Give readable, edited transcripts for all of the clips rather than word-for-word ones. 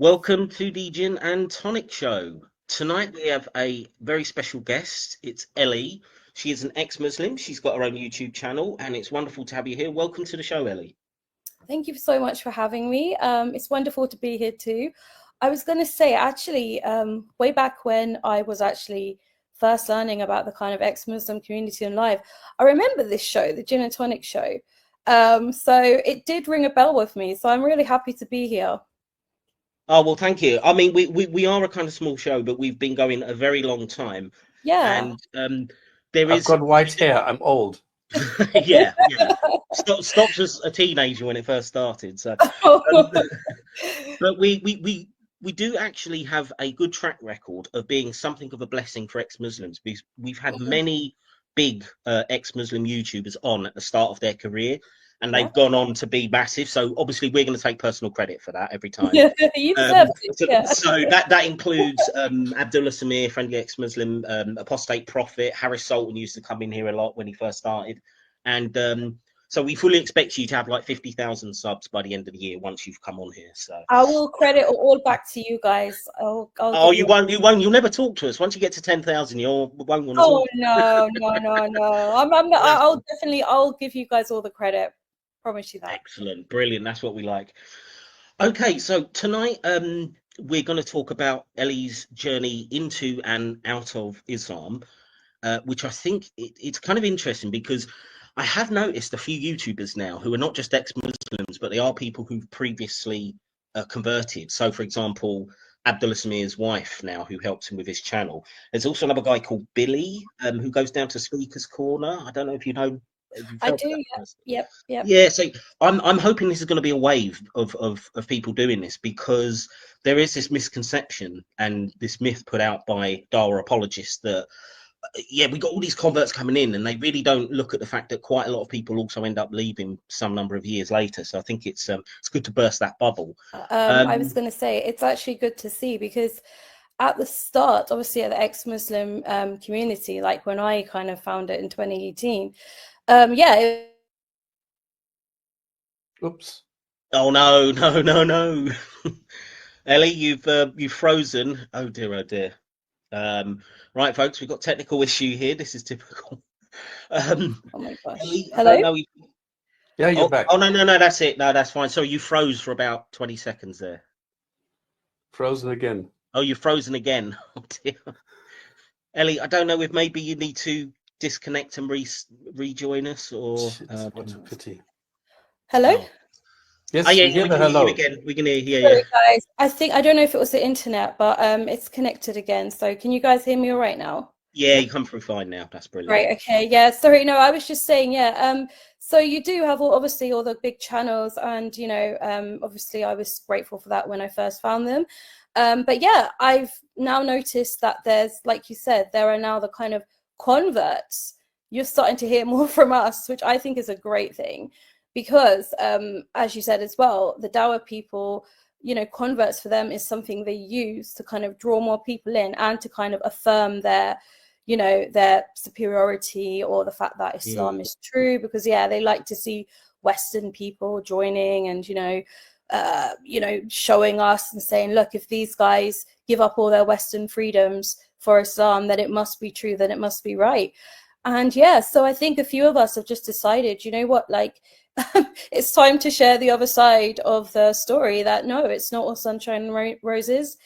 Welcome to the Gin and Tonic Show. Tonight we have a very special guest. It's Ellie. She is an ex-Muslim. She's got her own YouTube channel, and it's wonderful to have you here. Welcome to the show, Ellie. Thank you so much for having me. It's wonderful to be here too. I was going to say, actually, way back when I was actually first learning about the kind of ex-Muslim community in live, I remember this show, the Gin and Tonic Show. So it did ring a bell with me. So I'm really happy to be here. Oh, well, thank you. I mean, we are a kind of small show, but we've been going a very long time. Yeah. And there I've is... got white hair. I'm old. yeah. Stops as a teenager when it first started. So, but we do actually have a good track record of being something of a blessing for ex-Muslims. We've had many big ex-Muslim YouTubers on at the start of their career, and they've gone on to be massive. So obviously we're going to take personal credit for that every time. Yeah, you deserve it. Yeah. So that includes Abdullah Samir, Friendly Ex-Muslim, Apostate Prophet, Harris Sultan used to come in here a lot when he first started. And so we fully expect you to have like 50,000 subs by the end of the year once you've come on here. So I will credit all back to you guys. You'll never talk to us. Once you get to 10,000, you won't want to Oh, talk. no. I'm not, I'll give you guys all the credit. Promise you that. Excellent, brilliant. That's what we like. Okay, so tonight we're going to talk about Ellie's journey into and out of Islam, which I think it's kind of interesting because I have noticed a few YouTubers now who are not just ex-Muslims, but they are people who've previously converted. So, for example, Abdullah Samir's wife now, who helps him with his channel. There's also another guy called Billy, who goes down to Speaker's Corner. I don't know if you know. I do. Yep. Yeah, so I'm hoping this is going to be a wave of people doing this, because there is this misconception and this myth put out by Dawah apologists that we got all these converts coming in, and they really don't look at the fact that quite a lot of people also end up leaving some number of years later. So I think it's good to burst that bubble. I was going to say it's actually good to see, because at the start, obviously at the ex-Muslim community, like when I kind of found it in 2018, Oops. Oh no. Ellie, you've frozen. Oh dear. Right, folks, we've got technical issue here. This is typical. Oh my gosh. Ellie, Hello? Yeah, you're back. Oh no, that's it. No, that's fine. So you froze for about 20 seconds there. Frozen again. Oh, you're frozen again. Oh dear. Ellie, I don't know if maybe you need to disconnect and rejoin us, or what a pity. Hello? Oh. Yes, we can can hello. hear you again. We can hear you. Sorry, guys. I don't know if it was the internet, but it's connected again. So can you guys hear me all right now? Yeah, you come through fine now. That's brilliant. Right. Okay. Yeah. Sorry. No, I was just saying. Yeah. So you do have obviously all the big channels, and obviously I was grateful for that when I first found them. But yeah, I've now noticed that there's, like you said, there are now the kind of converts. You're starting to hear more from us, which I think is a great thing, because as you said as well, the Dawah people, converts for them is something they use to kind of draw more people in and to kind of affirm their superiority, or the fact that Islam is true, because they like to see Western people joining and showing us and saying, look, if these guys give up all their Western freedoms for Islam, then it must be true, then it must be right. And so I think a few of us have just decided, you know what, like it's time to share the other side of the story, that no, it's not all sunshine and roses.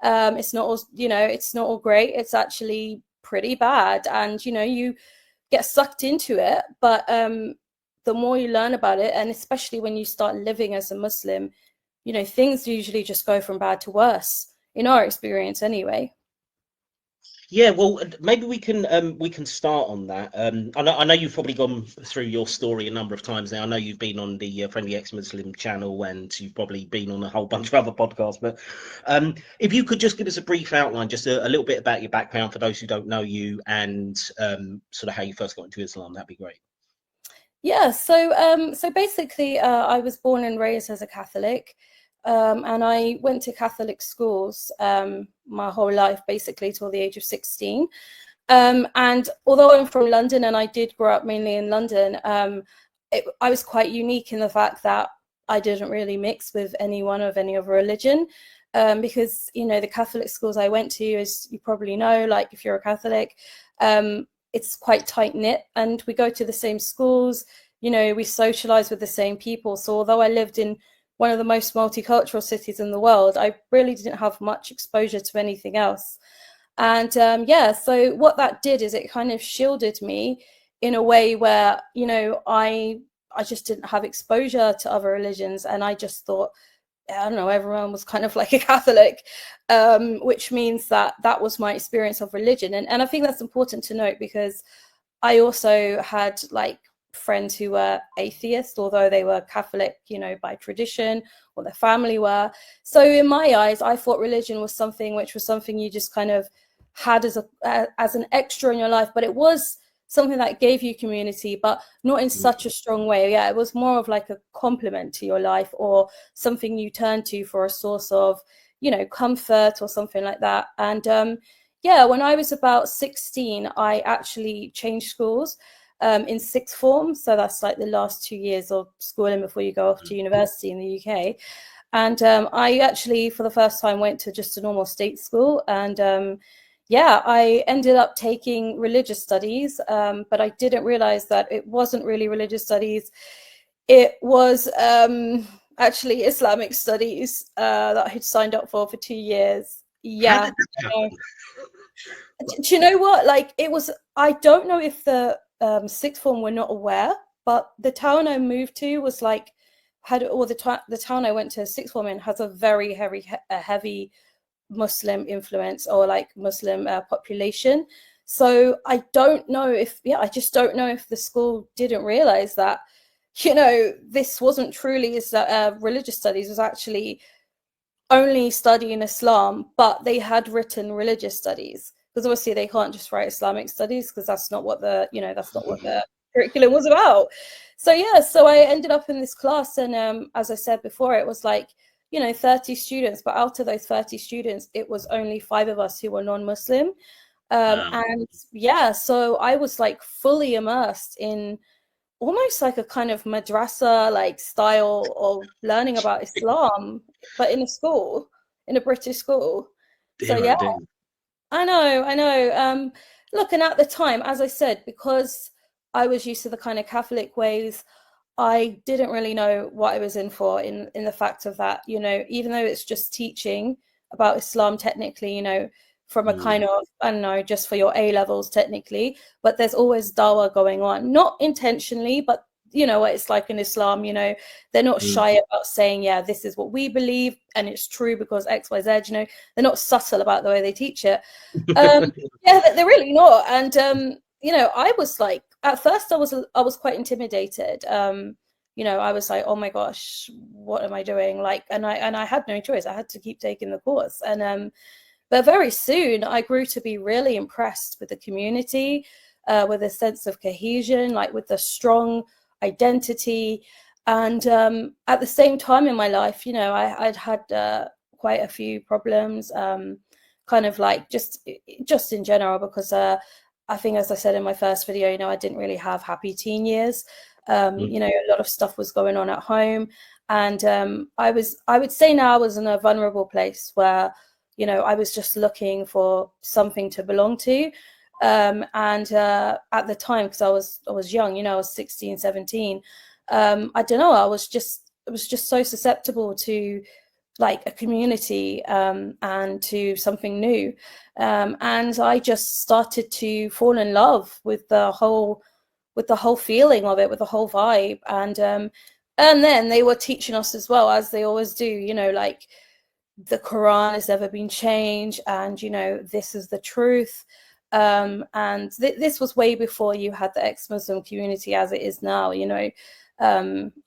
It's not all, it's not all great. It's actually pretty bad, and you get sucked into it. But the more you learn about it, and especially when you start living as a Muslim, things usually just go from bad to worse, in our experience anyway. Yeah, well, maybe we can start on that. I know you've probably gone through your story a number of times now. I know you've been on the Friendly Ex-Muslim channel, and you've probably been on a whole bunch of other podcasts. But if you could just give us a brief outline, just a little bit about your background for those who don't know you, and sort of how you first got into Islam, that'd be great. Yeah, so basically, I was born and raised as a Catholic. And I went to Catholic schools my whole life, basically till the age of 16. And although I'm from London and I did grow up mainly in London, I was quite unique in the fact that I didn't really mix with anyone of any other religion. because, you know, the Catholic schools I went to, as you probably know, like if you're a Catholic, it's quite tight knit, and we go to the same schools, you know, we socialize with the same people. So although I lived in one of the most multicultural cities in the world, I really didn't have much exposure to anything else. And yeah, so what that did is it kind of shielded me in a way where, you know, I just didn't have exposure to other religions, and I just thought, I don't know, everyone was kind of like a Catholic, which means that that was my experience of religion. And I think that's important to note, because I also had like friends who were atheists, although they were Catholic, you know, by tradition, or their family were. So in my eyes, I thought religion was something which was something you just kind of had as an extra in your life, but it was something that gave you community, but not in such a strong way. Yeah, it was more of like a complement to your life, or something you turn to for a source of, you know, comfort or something like that. And yeah, when I was about 16, I actually changed schools in sixth form. So that's like the last 2 years of schooling before you go off to university in the UK. And I actually, for the first time, went to just a normal state school. And yeah, I ended up taking religious studies, but I didn't realize that it wasn't really religious studies. It was actually Islamic studies that I had signed up for 2 years. Yeah. Do you know what? Like, it was, I don't know if the sixth form were not aware, but the town I moved to was like, the town I went to sixth form in has a very heavy Muslim influence, or like Muslim population. So I don't know if, I just don't know if the school didn't realize that, you know, this wasn't truly religious studies, was actually only studying Islam, but they had written religious studies, because obviously they can't just write Islamic studies, because that's not what the, you know, that's not what the curriculum was about. So yeah, so I ended up in this class, and as I said before, it was like, you know, 30 students, but out of those 30 students, it was only 5 of us who were non-Muslim. And yeah, so I was like fully immersed in almost like a kind of madrasa like style of learning about Islam, but in a school, in a British school. So yeah, I know. Look, and at the time, as I said, because I was used to the kind of Catholic ways, I didn't really know what I was in for, in the fact of that, you know, even though it's just teaching about Islam technically, you know, from a kind of, I don't know, just for your A levels technically, but there's always dawah going on, not intentionally, but you know what it's like in Islam, you know, they're not shy about saying, yeah, this is what we believe, and it's true because X, Y, Z, you know, they're not subtle about the way they teach it. Yeah, they're really not. And you know, I was like, at first I was quite intimidated. You know, I was like, oh my gosh, what am I doing? Like, and I had no choice. I had to keep taking the course. And but very soon I grew to be really impressed with the community, with a sense of cohesion, like with the strong identity. And at the same time in my life, you know, I'd had quite a few problems, kind of like just in general, because I think, as I said in my first video, you know, I didn't really have happy teen years. You know, a lot of stuff was going on at home, and I would say now I was in a vulnerable place where, you know, I was just looking for something to belong to. And at the time, because I was young, you know, I was 16, 17. I don't know, I was just so susceptible to like a community, and to something new. And I just started to fall in love with the whole feeling of it, with the whole vibe. And then they were teaching us as well, as they always do, you know, like the Qur'an has never been changed, and you know, this is the truth. And this was way before you had the ex-Muslim community as it is now, you know.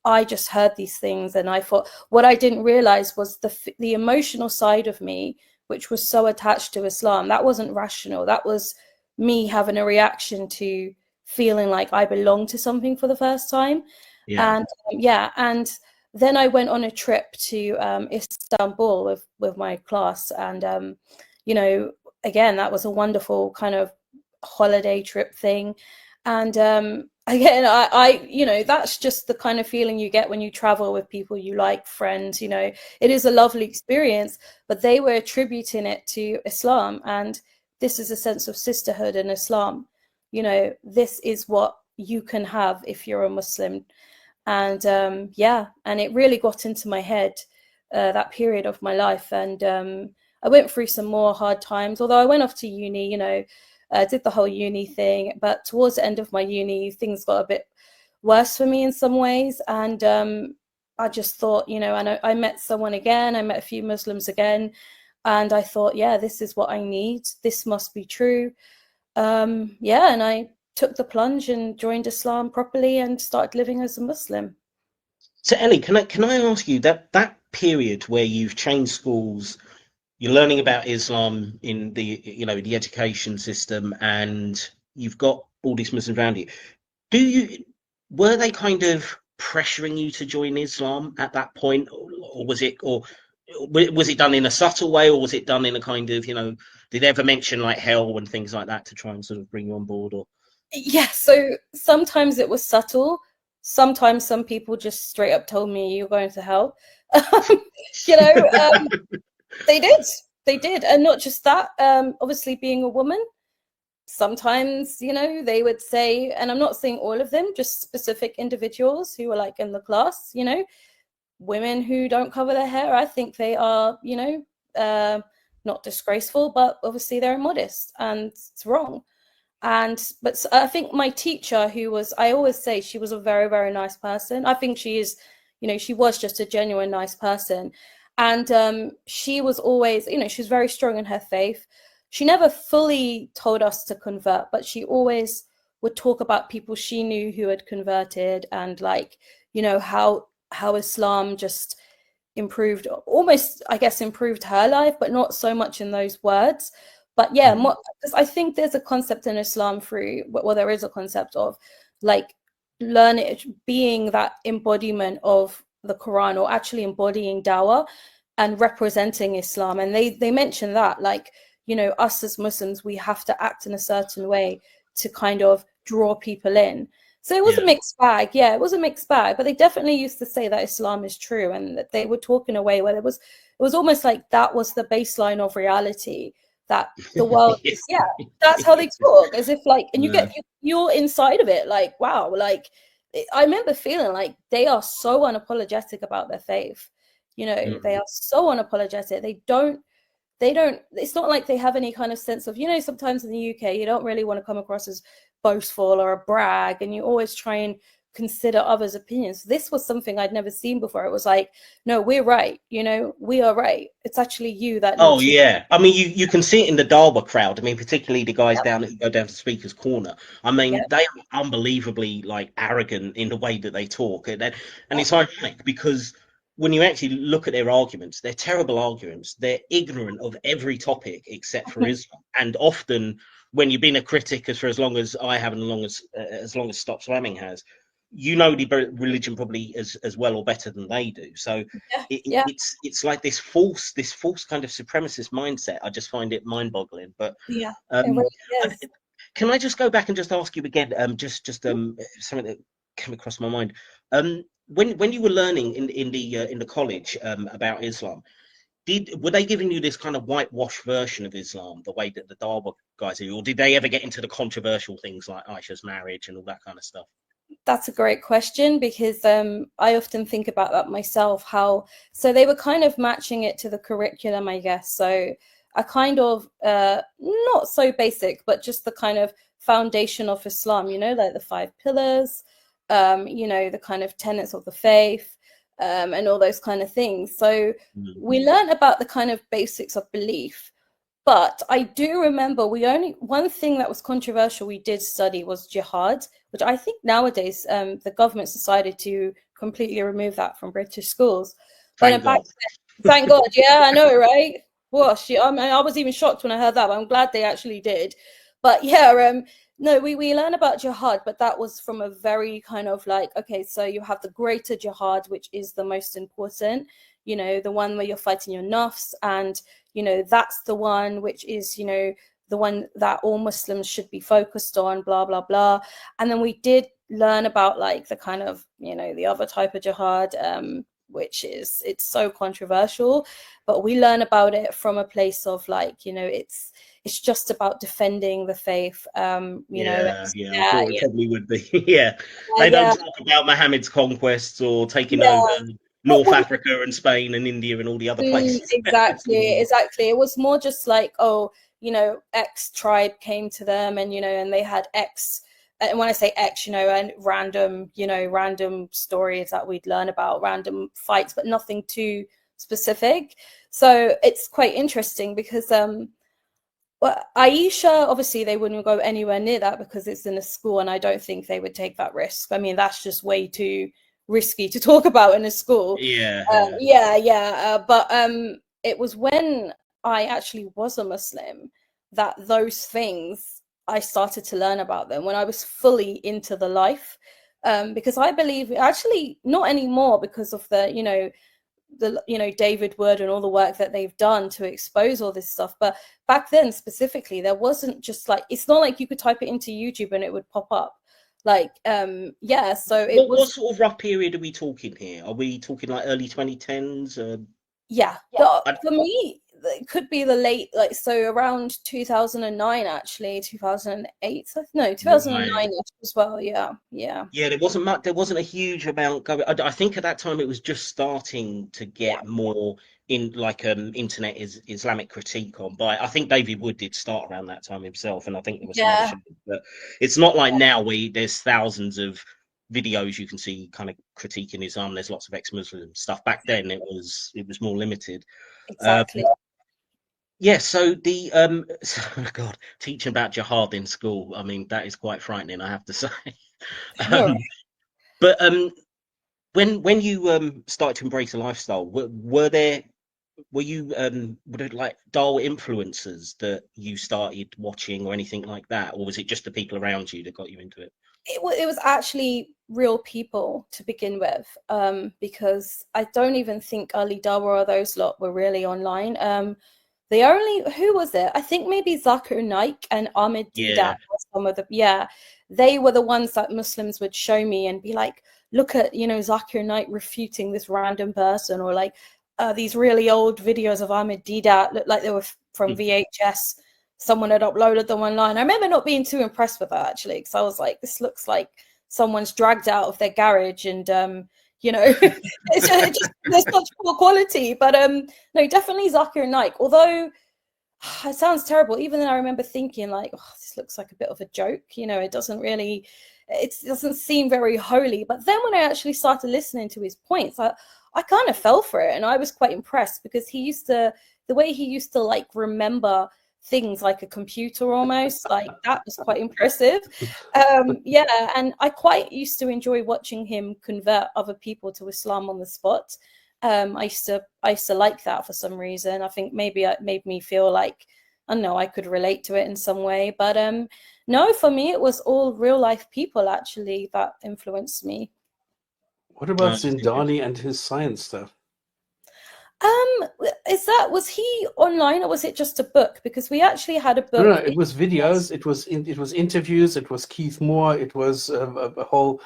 I just heard these things, and I thought, what I didn't realize was the emotional side of me, which was so attached to Islam. That wasn't rational. That was me having a reaction to feeling like I belonged to something for the first time. And yeah, and then I went on a trip to Istanbul with my class, and you know, again, that was a wonderful kind of holiday trip thing. And again, I you know, that's just the kind of feeling you get when you travel with people you like, friends, you know. It is a lovely experience, but they were attributing it to Islam, and this is a sense of sisterhood in Islam. You know, this is what you can have if you're a Muslim. And yeah, and it really got into my head, that period of my life. And I went through some more hard times, although I went off to uni, you know, did the whole uni thing. But towards the end of my uni, things got a bit worse for me in some ways. And I just thought, you know, and I met someone again, I met a few Muslims again, and I thought, yeah, this is what I need. This must be true. Yeah, and I took the plunge and joined Islam properly and started living as a Muslim. So Ellie, can I ask you that period where you've changed schools, you're learning about Islam in the, you know, the education system, and you've got all these Muslims around you. Were they kind of pressuring you to join Islam at that point, or was it done in a subtle way, or was it done in a kind of, you know, did they ever mention like hell and things like that to try and sort of bring you on board? Or Yeah, so sometimes it was subtle. Sometimes some people just straight up told me you're going to hell. You know, they did, and not just that. Obviously, being a woman, sometimes, you know, they would say, and I'm not saying all of them, just specific individuals who were like in the class, you know, women who don't cover their hair, I think they are, you know, not disgraceful, but obviously they're immodest and it's wrong. But I think my teacher, who was, I always say she was a very, very nice person. I think she is, you know, she was just a genuine nice person. And she was always, you know, she's very strong in her faith. She never fully told us to convert, but she always would talk about people she knew who had converted, and like, you know, how Islam just improved, almost, I guess, improved her life, but not so much in those words. But yeah, because I think there's a concept in Islam through, well, there is a concept of like learning, being that embodiment of the Quran, or actually embodying dawah and representing Islam. And they mention that, like, you know, us as Muslims, we have to act in a certain way to kind of draw people in. So it was a mixed bag. Yeah, it was a mixed bag. But they definitely used to say that Islam is true, and that they would talk in a way where it was almost like that was the baseline of reality, that the world is, yeah, that's how they talk, as if like, and you're inside of it, like, wow, like I remember feeling like they are so unapologetic about their faith, you know. They are so unapologetic. They don't, it's not like they have any kind of sense of, you know, sometimes in the UK you don't really want to come across as boastful or a brag, and you always try and consider others' opinions. This was something I'd never seen before. It was like, no, we're right, you know, we are right. It's actually you that oh needs to. yeah, I mean, you can see it in the Darba crowd. I mean, particularly the guys down that go down to Speaker's Corner. I mean, they are unbelievably like arrogant in the way that they talk, and it's ironic because when you actually look at their arguments, they're terrible arguments. They're ignorant of every topic except for Islam, and often when you've been a critic for as long as I have, and as long as Stop Slamming has, you know the religion probably as well or better than they do. So it's like this false kind of supremacist mindset. I just find it mind-boggling. But it really is. can I just go back and just ask you again, just something that came across my mind. When you were learning in the college about Islam, were they giving you this kind of whitewash version of Islam, the way that the Darba guys do, or did they ever get into the controversial things like Aisha's marriage and all that kind of stuff? That's a great question, because I often think about that myself, so they were kind of matching it to the curriculum, I guess. So a kind of not so basic, but just the kind of foundation of Islam, you know, like the 5 pillars, you know, the kind of tenets of the faith, and all those kind of things. So we learned about the kind of basics of belief. But I do remember one thing that was controversial we did study was jihad, which I think nowadays the government's decided to completely remove that from British schools. Thank God. Thank God. Yeah, I know, right? Gosh, I mean, I was even shocked when I heard that, but I'm glad they actually did. But yeah, no, we learn about jihad, but that was from a very kind of like, okay, so you have the greater jihad, which is the most important, you know, the one where you're fighting your nafs, and, you know, that's the one which is, you know, the one that all Muslims should be focused on, blah blah blah. And then we did learn about like the kind of, you know, the other type of jihad, which is, it's so controversial, but we learn about it from a place of like, you know, it's just about defending the faith. You know, I thought it probably would be. They yeah, don't talk about Muhammad's conquests or taking yeah. over North Africa and Spain and India and all the other places. Exactly. It was more just like, oh, you know, X tribe came to them, and you know, and they had X. And when I say X, you know, and random stories that we'd learn about, random fights, but nothing too specific. So it's quite interesting because well, Aisha, obviously they wouldn't go anywhere near that because it's in a school, and I don't think they would take that risk. I mean, that's just way too risky to talk about in a school. But it was when I actually was a Muslim that those things, I started to learn about them when I was fully into the life, because I believe, actually not anymore because of the, you know, David Wood and all the work that they've done to expose all this stuff. But back then specifically, there wasn't just like, it's not like you could type it into YouTube and it would pop up. Like, so it was. What sort of rough period are we talking here? Are we talking like early 2010s? For me, it could be the late, like, so around 2009, actually, 2008. No, 2009 Right. as well. Yeah. There wasn't much. There wasn't a huge amount going. I think at that time it was just starting to get more in, like, internet Islamic critique on. But I think David Wood did start around that time himself, and I think there was some other shows. But it's not like now where there's thousands of videos you can see kind of critiquing Islam. There's lots of ex-Muslim stuff. Back then it was more limited. Exactly. So the God, teaching about jihad in school, I mean, that is quite frightening, I have to say. But when you started to embrace a lifestyle, were there like dull influences that you started watching or anything like that, or was it just the people around you that got you into it? It was actually real people to begin with, because I don't even think Ali Dawa or those lot were really online. Who was it? I think maybe Zakir Naik and Ahmed Didat were some of the, they were the ones that Muslims would show me and be like, look at, you know, Zakir Naik refuting this random person, or like these really old videos of Ahmed Didat looked like they were from VHS. Someone had uploaded them online. I remember not being too impressed with that, actually, because I was like, this looks like someone's dragged out of their garage, and you know, it's just there's such poor quality. But no, definitely Zakir Naik. Although it sounds terrible, even then I remember thinking like, oh, this looks like a bit of a joke. You know, it doesn't seem very holy. But then when I actually started listening to his points, I kind of fell for it, and I was quite impressed because the way he used to like remember things like a computer almost, like that was quite impressive. And I quite used to enjoy watching him convert other people to Islam on the spot. I used to like that for some reason. I think maybe it made me feel like, I don't know, I could relate to it in some way. But no, for me it was all real life people actually that influenced me. What about Zindani and his science stuff? Was he online, or was it just a book? Because we actually had a book. No, it was videos. It was interviews. It was Keith Moore. It was a whole.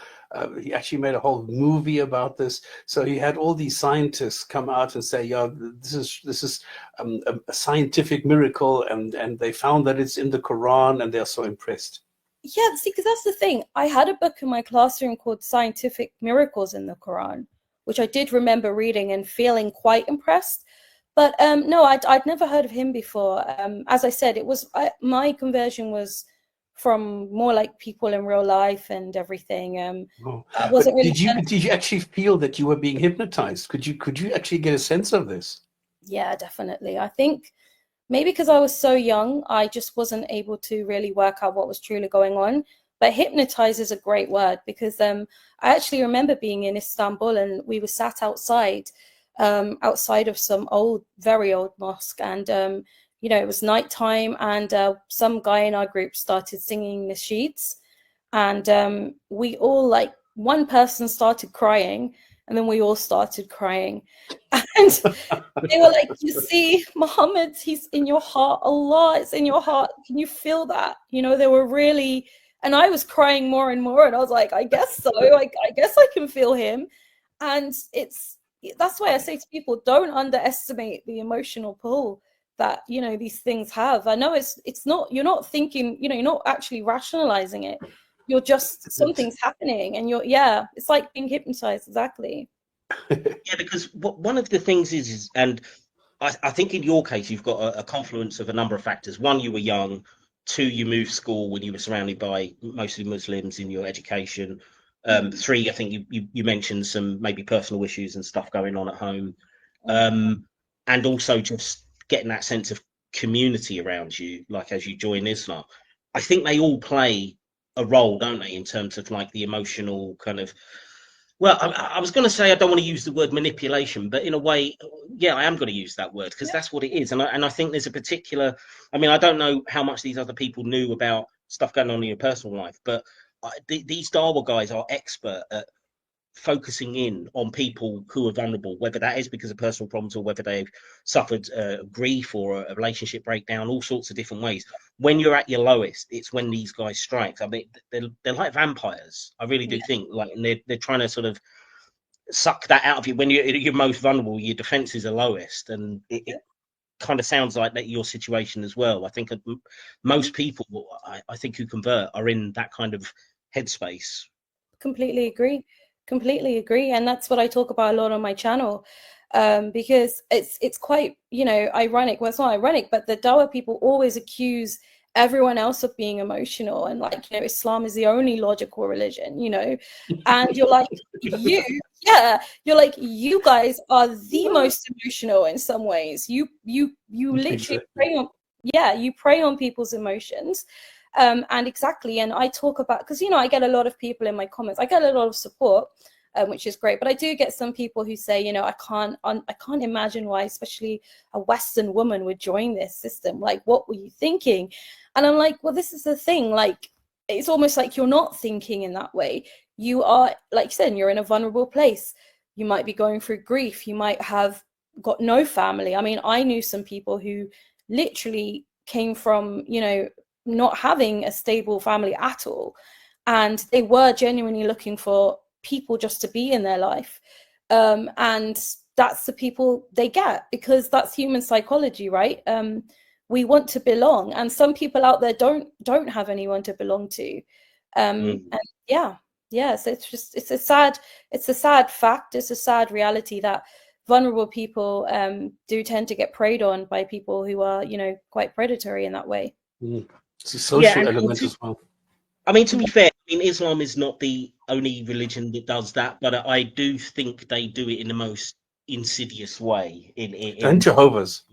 He actually made a whole movie about this. So he had all these scientists come out and say, "Yeah, this is a scientific miracle," and they found that it's in the Qur'an, and they're so impressed. Yeah, see, because that's the thing. I had a book in my classroom called "Scientific Miracles in the Qur'an," which I did remember reading and feeling quite impressed. But no, I'd never heard of him before. As I said, my conversion was from more like people in real life and everything. Wasn't really. Did you actually feel that you were being hypnotized? Could you actually get a sense of this? Yeah, definitely. I think maybe because I was so young, I just wasn't able to really work out what was truly going on. But hypnotize is a great word, because I actually remember being in Istanbul and we were sat outside of some very old mosque, and you know, it was nighttime, and some guy in our group started singing nasheeds, and we all, like, one person started crying, And then we all started crying. And they were like, you see, Muhammad, he's in your heart. Allah is in your heart. Can you feel that? You know, they were really, and I was crying more and more. And I was like, I guess so. Like, I guess I can feel him. And that's why I say to people, don't underestimate the emotional pull that, you know, these things have. I know it's not, you're not thinking, you know, you're not actually rationalizing it. You're just, something's happening, and it's like being hypnotized. Exactly. Yeah, because one of the things is and I think in your case, you've got a confluence of a number of factors. One, you were young. Two, you moved school when you were surrounded by mostly Muslims in your education. Three, I think you mentioned some maybe personal issues and stuff going on at home. And also just getting that sense of community around you, like as you join Islam. I think they all play a role, don't they, in terms of like the emotional kind of, well, I was going to say I don't want to use the word manipulation, but in a way, yeah, I am going to use that word because that's what it is. And I think there's a particular, I mean, I don't know how much these other people knew about stuff going on in your personal life, but these Dawa guys are expert at focusing in on people who are vulnerable, whether that is because of personal problems or whether they've suffered grief or a relationship breakdown, all sorts of different ways. When you're at your lowest, it's when these guys strike. I mean, they're like vampires. I really do think, like, and they're trying to sort of suck that out of you when you're most vulnerable. Your defenses are lowest, and it kind of sounds like that your situation as well. I think most people, I think, who convert are in that kind of headspace. Completely agree, and that's what I talk about a lot on my channel, because it's quite, you know, ironic. Well, it's not ironic, but the Dawa people always accuse everyone else of being emotional, and like, you know, Islam is the only logical religion, you know, and you're like, you're like, you guys are the most emotional in some ways. You literally prey on, you prey on people's emotions. And exactly, and I talk about, because, you know, I get a lot of people in my comments, I get a lot of support, which is great, but I do get some people who say, you know, I can't imagine why especially a Western woman would join this system. Like, what were you thinking? And I'm like, well, this is the thing, like, it's almost like you're not thinking in that way. You are, like you said, you're in a vulnerable place. You might be going through grief. You might have got no family. I mean, I knew some people who literally came from, you know, not having a stable family at all, and they were genuinely looking for people just to be in their life, and that's the people they get, because that's human psychology, right? We want to belong, and some people out there don't have anyone to belong to, and so it's a sad fact, it's a sad reality that vulnerable people do tend to get preyed on by people who are, you know, quite predatory in that way. It's a social element as well. I mean, to be fair, I mean, Islam is not the only religion that does that, but I do think they do it in the most insidious way. And Jehovah's.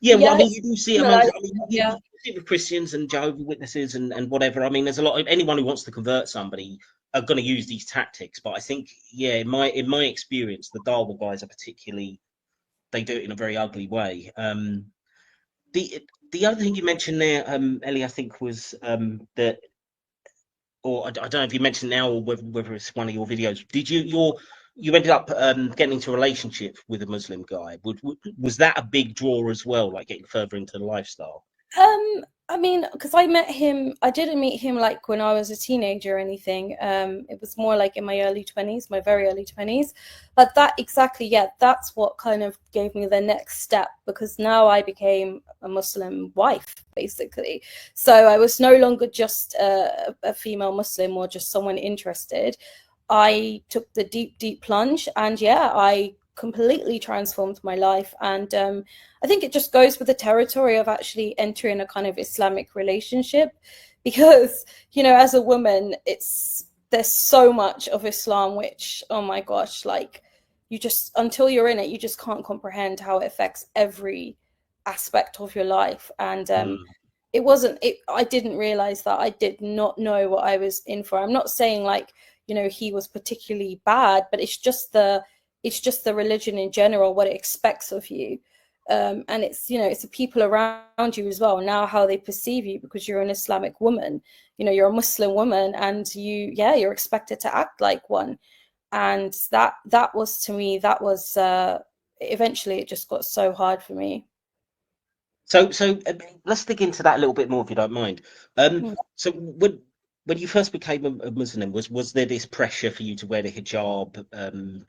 Yeah, well, I mean, you do see amongst, I mean, you see it with Christians and Jehovah's Witnesses and whatever. I mean, there's a lot of, anyone who wants to convert somebody are going to use these tactics. But I think, yeah, in my experience, the Dawa guys are particularly, they do it in a very ugly way. The other thing you mentioned there, Ellie, I think was that, or I don't know if you mentioned now or whether it's one of your videos. Did you ended up getting into a relationship with a Muslim guy? Was that a big draw as well, like getting further into the lifestyle? I mean, because I didn't meet him like when I was a teenager or anything. It was more like in my early 20s, my very early 20s. But that exactly, that's what kind of gave me the next step, because now I became a Muslim wife, basically. So I was no longer just a female Muslim or just someone interested. I took the deep plunge, and I completely transformed my life. And I think it just goes with the territory of actually entering a kind of Islamic relationship, because, you know, as a woman, there's so much of Islam which, oh my gosh, like, you just, until you're in it, you just can't comprehend how it affects every aspect of your life. And I didn't realize that. I did not know what I was in for. I'm not saying like, you know, he was particularly bad, but it's just the religion in general, what it expects of you. And it's, you know, it's the people around you as well, now how they perceive you, because you're an Islamic woman, you know, you're a Muslim woman, and you're expected to act like one. And that was, to me, that was eventually it just got so hard for me. So let's dig into that a little bit more, if you don't mind. Mm. So when you first became a Muslim, was there this pressure for you to wear the hijab?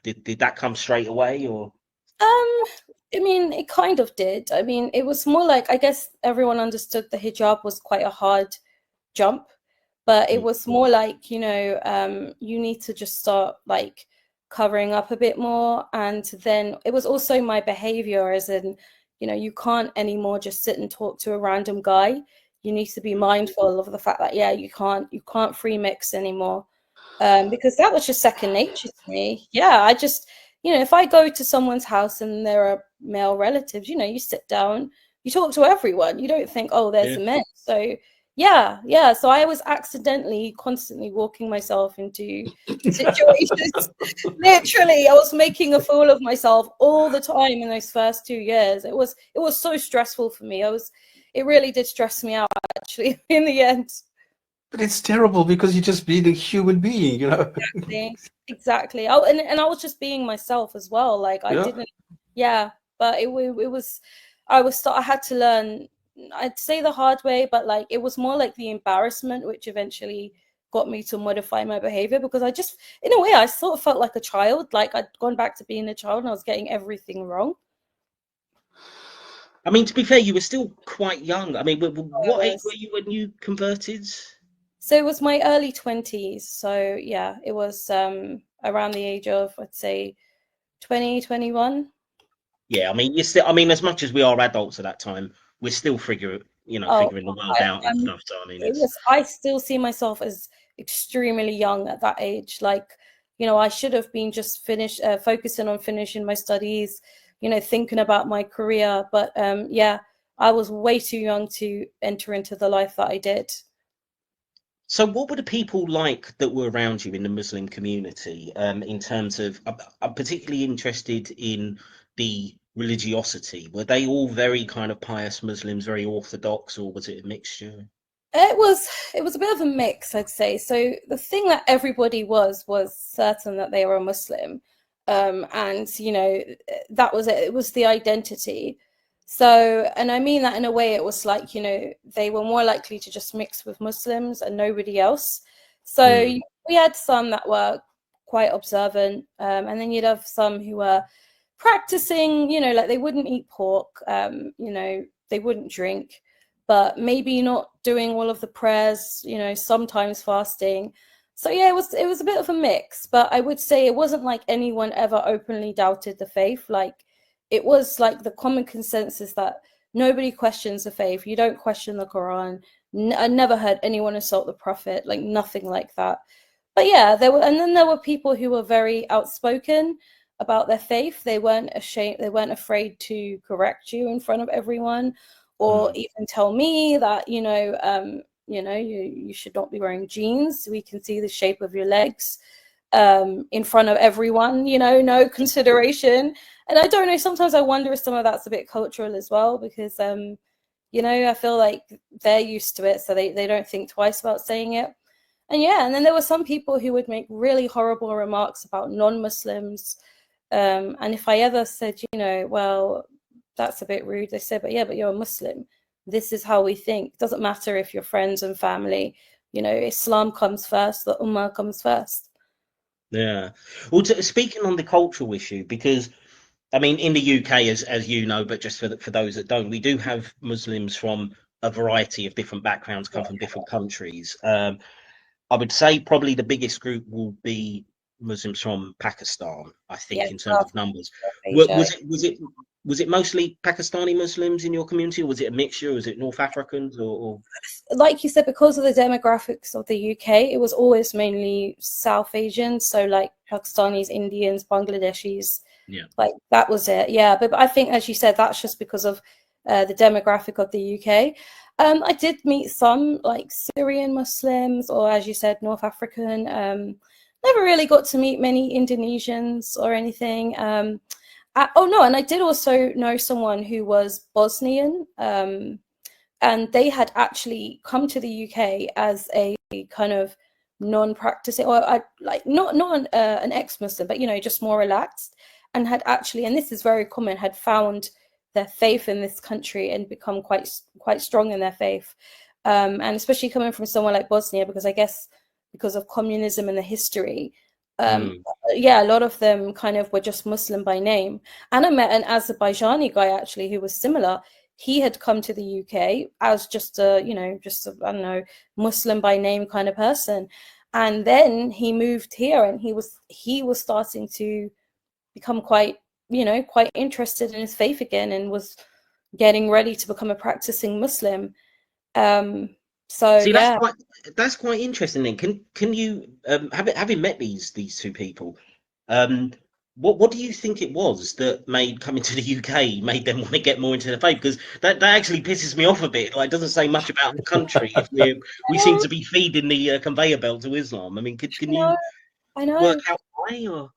Did that come straight away, or? I mean, it kind of did. I mean, it was more like, I guess everyone understood the hijab was quite a hard jump, but it was more like, you know, you need to just start like covering up a bit more. And then it was also my behavior, as in, you know, you can't anymore just sit and talk to a random guy. You need to be mindful of the fact that, yeah, you can't free mix anymore. Because that was just second nature to me. Yeah, I just, you know, if I go to someone's house and there are male relatives, you know, you sit down, you talk to everyone. You don't think, oh, there's Yeah. the men. So yeah. So I was accidentally constantly walking myself into situations. Literally, I was making a fool of myself all the time in those first 2 years. It was so stressful for me. It really did stress me out, actually, in the end. But it's terrible because you're just being a human being, you know. Exactly. Oh, and I was just being myself as well. Like I Yeah. didn't, yeah. But it was, I had to learn. I'd say the hard way, but like it was more like the embarrassment, which eventually got me to modify my behavior, because I just, in a way, I sort of felt like a child. Like I'd gone back to being a child and I was getting everything wrong. I mean, to be fair, you were still quite young. I mean, what age was. were you when you converted? So it was my early 20s. So yeah, it was around the age of, I'd say, 20, 21. Yeah, I mean, you're still. I mean, as much as we are adults at that time, we're still figuring Oh, the world out and stuff. So I mean, it's. I still see myself as extremely young at that age. Like, you know, I should have been just focusing on finishing my studies, you know, thinking about my career. But yeah, I was way too young to enter into the life that I did. So, what were the people like that were around you in the Muslim community? In terms of, I'm particularly interested in the religiosity. Were they all very kind of pious Muslims, very orthodox, or was it a mixture? It was a bit of a mix, I'd say. So the thing that everybody was certain that they were a Muslim, and you know, that was it. It was the identity. So, and I mean that in a way, it was like, you know, they were more likely to just mix with Muslims and nobody else. So we had some that were quite observant, and then you'd have some who were practicing, you know, like they wouldn't eat pork, you know, they wouldn't drink, but maybe not doing all of the prayers, you know, sometimes fasting. So yeah, it was a bit of a mix, but I would say it wasn't like anyone ever openly doubted the faith. Like it was like the common consensus that nobody questions the faith. You don't question the Qur'an. I never heard anyone assault the Prophet, like nothing like that. But yeah, and then there were people who were very outspoken about their faith. They weren't ashamed, they weren't afraid to correct you in front of everyone, or even tell me that, you know, you should not be wearing jeans. We can see the shape of your legs in front of everyone, you know, no consideration. And I don't know, sometimes I wonder if some of that's a bit cultural as well, because you know, I feel like they're used to it, so they don't think twice about saying it. And yeah, and then there were some people who would make really horrible remarks about non-Muslims. And if I ever said, you know, well, that's a bit rude, they said, but yeah, but you're a Muslim. This is how we think. It doesn't matter if you're friends and family. You know, Islam comes first, the Ummah comes first. Yeah. Well, speaking on the cultural issue, because I mean, in the UK, as you know, but just for those that don't, we do have Muslims from a variety of different backgrounds, come from different countries. I would say probably the biggest group will be Muslims from Pakistan, I think, Yeah, in terms of numbers. Asia. Was it mostly Pakistani Muslims in your community, or was it a mixture? Was it North Africans or... Like you said, because of the demographics of the UK, it was always mainly South Asians, so like Pakistanis, Indians, Bangladeshis. Yeah. Like that was it. Yeah, but I think, as you said, that's just because of the demographic of the UK. I did meet some like Syrian Muslims, or as you said, North African. Never really got to meet many Indonesians or anything. Oh no, and I did also know someone who was Bosnian, and they had actually come to the UK as a kind of non-practicing, or like not an ex-Muslim, but just more relaxed, and had actually, and this is very common, had found their faith in this country and become quite strong in their faith, and especially coming from somewhere like Bosnia, because I guess because of communism and the history, yeah, a lot of them kind of were just Muslim by name. And I met an Azerbaijani guy actually who was similar. He had come to the UK as just a, I don't know, Muslim by name kind of person. And then he moved here, and he was starting to become quite interested in his faith again, and was getting ready to become a practicing Muslim. So See, yeah. that's quite interesting. Then can you having met these two people, what do you think it was that made coming to the UK made them want to get more into the faith? Because that actually pisses me off a bit. Like, it doesn't say much about the country if we seem to be feeding the conveyor belt to Islam. I mean, can you I know. work out why? Or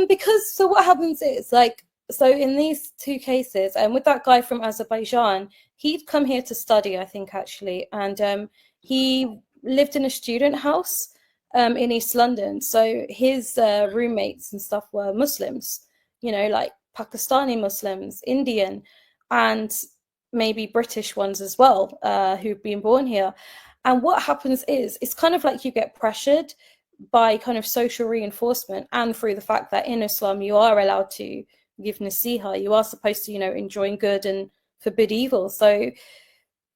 Because so what happens is, like, so in these two cases, and with that guy from Azerbaijan, he'd come here to study, I think, actually, and he lived in a student house in East London. So his roommates and stuff were Muslims, like Pakistani Muslims, Indian, and maybe British ones as well, who've been born here. And what happens is, it's kind of like you get pressured by kind of social reinforcement, and through the fact that in Islam you are allowed to give nasiha, you are supposed to enjoin good and forbid evil. So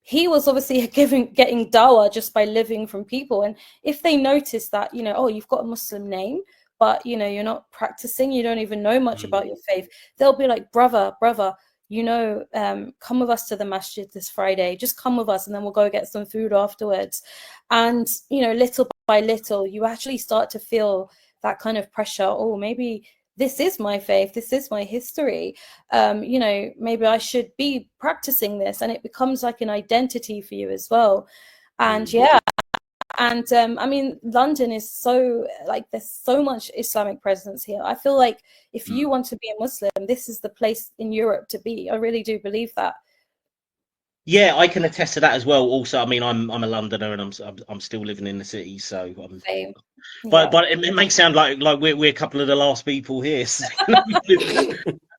he was obviously getting dawah just by living from people. And if they notice that oh, you've got a Muslim name, but you're not practicing, you don't even know much about your faith, they'll be like, brother, come with us to the masjid this Friday, just come with us, and then we'll go get some food afterwards. And little by little, you actually start to feel that kind of pressure. Oh, maybe this is my faith, this is my history, maybe I should be practicing this, and it becomes like an identity for you as well. And yeah, and I mean, London is so, like, there's so much Islamic presence here. I feel like if you want to be a Muslim, this is the place in Europe to be. I really do believe that. yeah, I can attest to that as well. Also, I mean, I'm a Londoner, and I'm still living in the city, so Same. But it makes sound like we're a couple of the last people here. So,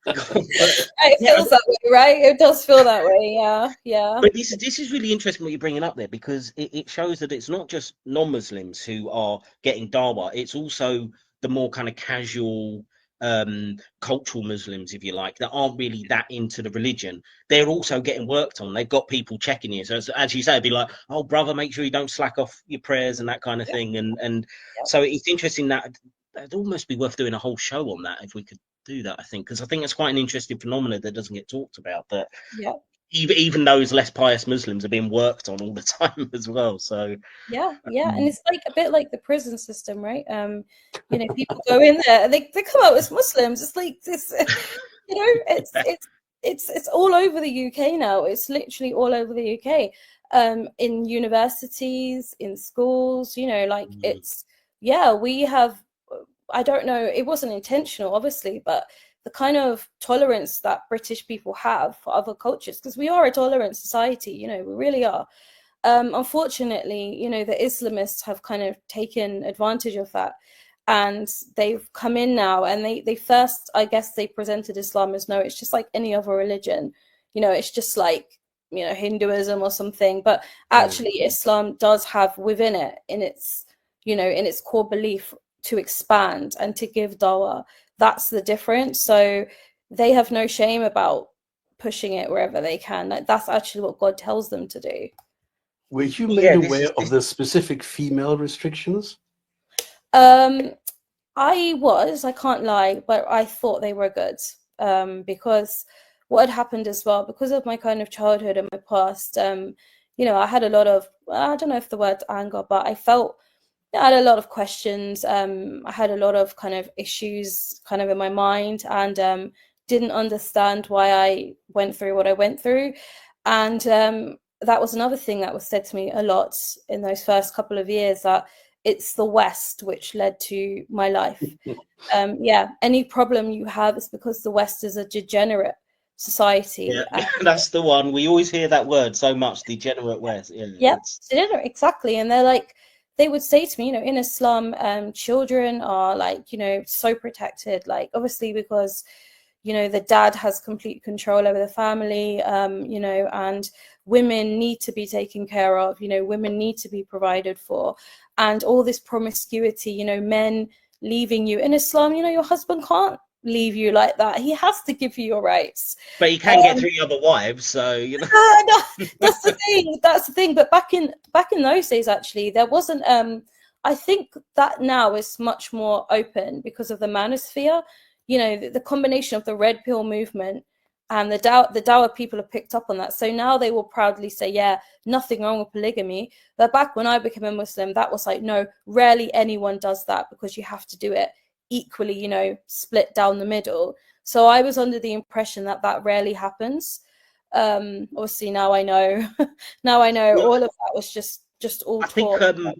it feels that way, right? It does feel that way. Yeah. But this is really interesting what you're bringing up there, because it shows that it's not just non-Muslims who are getting dawah. It's also the more kind of casual, cultural Muslims, if you like, that aren't really that into the religion. They're also getting worked on. They've got people checking you. So as you say, it'd be like, oh, brother, make sure you don't slack off your prayers and that kind of thing. And so it's interesting that it'd almost be worth doing a whole show on that if we could do that, I think, because I think that's quite an interesting phenomenon that doesn't get talked about, that even those less pious Muslims are being worked on all the time as well. So yeah, and it's like a bit like the prison system, right? People go in there and they come out as Muslims. It's like this, it's all over the UK now. It's literally all over the UK, in universities, in schools, it's, we have, I don't know, it wasn't intentional, obviously, but the kind of tolerance that British people have for other cultures, because we are a tolerant society, we really are. Unfortunately, the Islamists have kind of taken advantage of that, and they've come in now, and they first, I guess, they presented Islam as, no, it's just like any other religion, it's just like, Hinduism or something. But actually, Islam does have within it, in its core belief, to expand and to give dawah. That's the difference. So they have no shame about pushing it wherever they can. Like, that's actually what God tells them to do. Were you made aware of the specific female restrictions? I can't lie, but I thought they were good, because what had happened as well, because of my kind of childhood and my past, I had a lot of, I don't know if the word's anger, but I felt, I had a lot of questions. I had a lot of kind of issues kind of in my mind, and didn't understand why I went through what I went through. And that was another thing that was said to me a lot in those first couple of years, that it's the West which led to my life. Any problem you have is because the West is a degenerate society. Yeah, that's the one. We always hear that word so much, degenerate West. Degenerate, exactly. And they're like, they would say to me, you know, in Islam, children are like, you know, so protected, like obviously because, you know, the dad has complete control over the family, you know, and women need to be taken care of, you know, women need to be provided for, and all this promiscuity, you know, men leaving you. In Islam, you know, your husband can't leave you like that. He has to give you your rights. But he can get 3 other wives, so you know. No, that's the thing. That's the thing. But back in those days, actually, there wasn't. I think that now is much more open because of the manosphere. You know, the combination of the red pill movement and the Dawa people have picked up on that. So now they will proudly say, yeah, nothing wrong with polygamy. But back when I became a Muslim, that was like, no, rarely anyone does that, because you have to do it equally, you know, split down the middle. So I was under the impression that that rarely happens. Obviously now I know. Now I know Well, all of that was just all I think talk.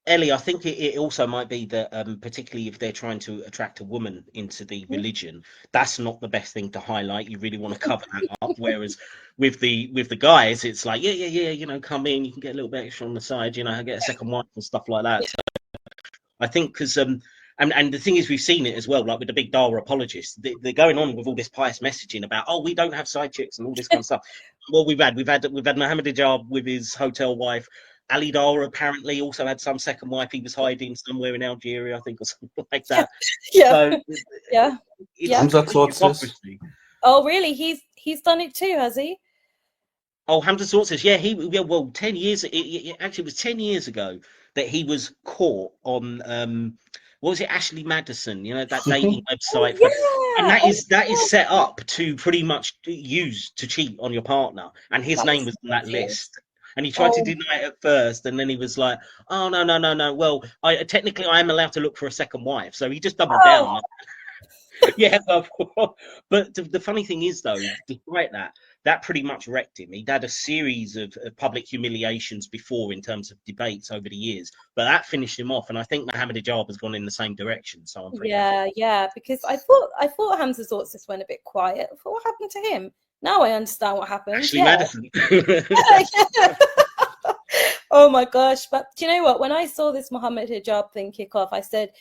Ellie, I think it also might be that particularly if they're trying to attract a woman into the religion, that's not the best thing to highlight. You really want to cover that up. Whereas with the guys, it's like, yeah, you know, come in, you can get a little bit extra on the side, you know, get a second wife and stuff like that. So I think because and the thing is, we've seen it as well, like with the big Dawa apologists, they're going on with all this pious messaging about, oh, we don't have side chicks and all this kind of stuff. Well, we've had Muhammad Hijab with his hotel wife. Ali Dara apparently also had some second wife he was hiding somewhere in Algeria, I think, or something like that. Yeah. So Yeah. it's hypocrisy. Oh, really? He's done it too, has he? Oh, Hamza Sort says, yeah, well, 10 years, it actually was 10 years ago that he was caught on, what was it, Ashley Madison, you know, that dating website. And that is set up to pretty much use to cheat on your partner. And his name was on that list. And he tried to deny it at first, and then he was like, oh, no. Well, technically I am allowed to look for a second wife. So he just doubled down. Yeah, but the funny thing is, though, despite that pretty much wrecked him. He'd had a series of public humiliations before in terms of debates over the years, but that finished him off. And I think Mohammed Hijab has gone in the same direction. So I'm pretty happy. Yeah, because I thought Hamza Zorts just went a bit quiet. I thought, what happened to him? Now I understand what happened. Ashley Madison. Oh my gosh. But do you know what? When I saw this Mohammed Hijab thing kick off, I said,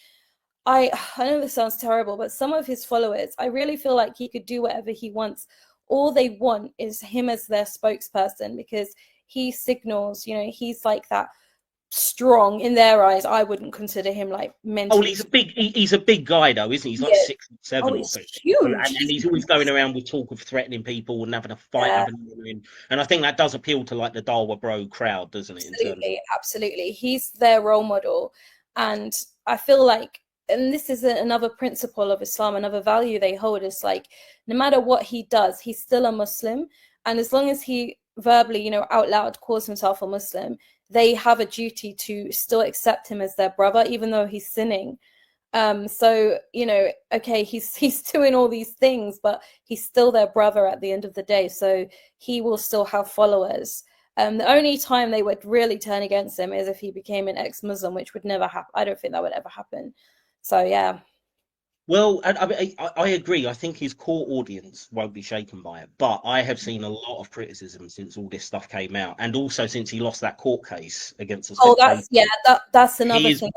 I know this sounds terrible, but some of his followers, I really feel like he could do whatever he wants. All they want is him as their spokesperson, because he signals, you know, he's like that strong in their eyes. I wouldn't consider him like mentally. Oh, he's a big guy though, isn't he? He's like 6'7" or he's something. huge. And he's always going around with talk of threatening people and having a fight. And I think that does appeal to like the Dawa bro crowd, doesn't it? Absolutely. He's their role model. And I feel like, and this is another principle of Islam, another value they hold, is like, no matter what he does, he's still a Muslim. And as long as he verbally, you know, out loud calls himself a Muslim, they have a duty to still accept him as their brother, even though he's sinning. So, you know, okay, he's doing all these things, but he's still their brother at the end of the day. So he will still have followers. The only time they would really turn against him is if he became an ex-Muslim, which would never happen. I don't think that would ever happen. So yeah. Well, I agree. I think his core audience won't be shaken by it, but I have seen a lot of criticism since all this stuff came out, and also since he lost that court case against us. Oh, that's another thing.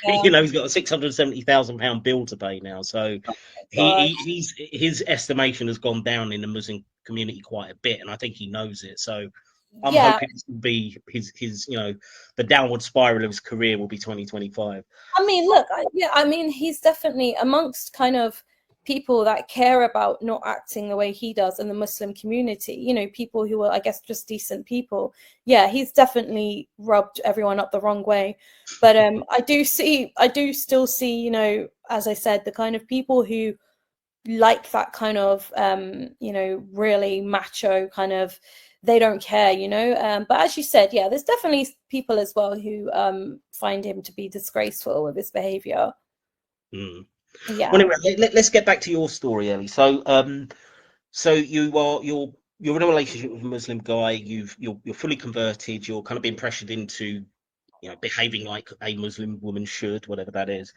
Yeah. You know, he's got a £670,000 bill to pay now, so his estimation has gone down in the Muslim community quite a bit, and I think he knows it. So I'm hoping this will be his, you know, the downward spiral of his career will be 2025. I mean, look, I mean, he's definitely amongst kind of people that care about not acting the way he does in the Muslim community, you know, people who are, I guess, just decent people. Yeah, he's definitely rubbed everyone up the wrong way. But I do still see, you know, as I said, the kind of people who like that kind of, you know, really macho kind of, they don't care, you know. But as you said, yeah, there's definitely people as well who find him to be disgraceful with his behavior. Yeah. Well, anyway, let's get back to your story, Ellie. So, so you're in a relationship with a Muslim guy. You're fully converted. You're kind of being pressured into, you know, behaving like a Muslim woman should, whatever that is.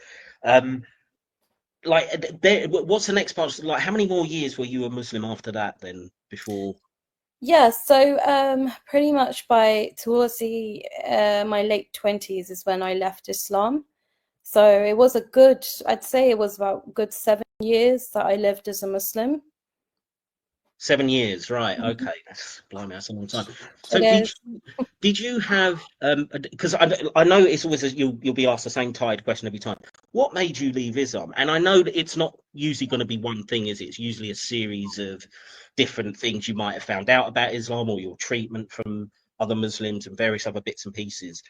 Like, what's the next part? Like, how many more years were you a Muslim after that? Then before. Yeah, so pretty much by towards the my late 20s is when I left Islam. So it was a good, I'd say it was about a good 7 years that I lived as a Muslim. 7 years, right? Mhm. Okay, that's blimey, that's a long time. It So is. did you have because I know it's always you'll be asked the same tired question every time. What made you leave Islam? And I know that it's not usually going to be one thing, is it? It's usually a series of different things you might have found out about Islam or your treatment from other Muslims and various other bits and pieces.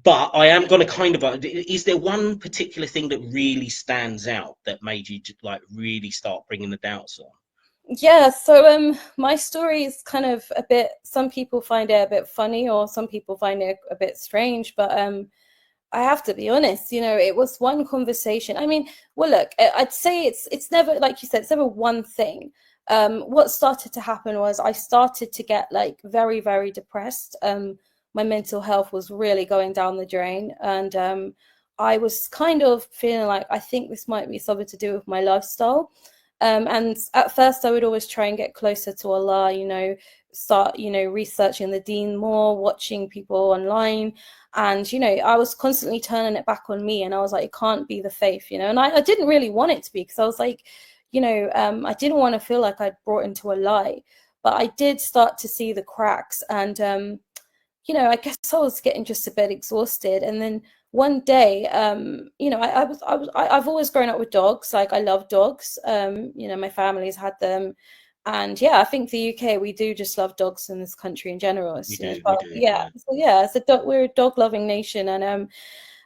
But I am going to kind of, is there one particular thing that really stands out that made you like really start bringing the doubts on? Yeah, so my story is kind of a bit, some people find it a bit funny or some people find it a bit strange, but I have to be honest, you know, it was one conversation. I mean, well, look, I'd say it's never, like you said, it's never one thing. What started to happen was I started to get like very, very depressed. My mental health was really going down the drain, and I was kind of feeling like I think this might be something to do with my lifestyle. And at first, I would always try and get closer to Allah, you know, start, you know, researching the deen more, watching people online. And, you know, I was constantly turning it back on me. And I was like, it can't be the faith, you know. And I didn't really want it to be, because I was like, you know, I didn't want to feel like I'd brought into a lie. But I did start to see the cracks. And, you know, I guess I was getting just a bit exhausted. And then one day, you know, I've always grown up with dogs. Like, I love dogs. You know, my family's had them, and yeah, I think the UK, we do just love dogs in this country in general. We It's, you know, do, we but do, yeah, yeah. so yeah, it's a dog. We're a dog loving nation, and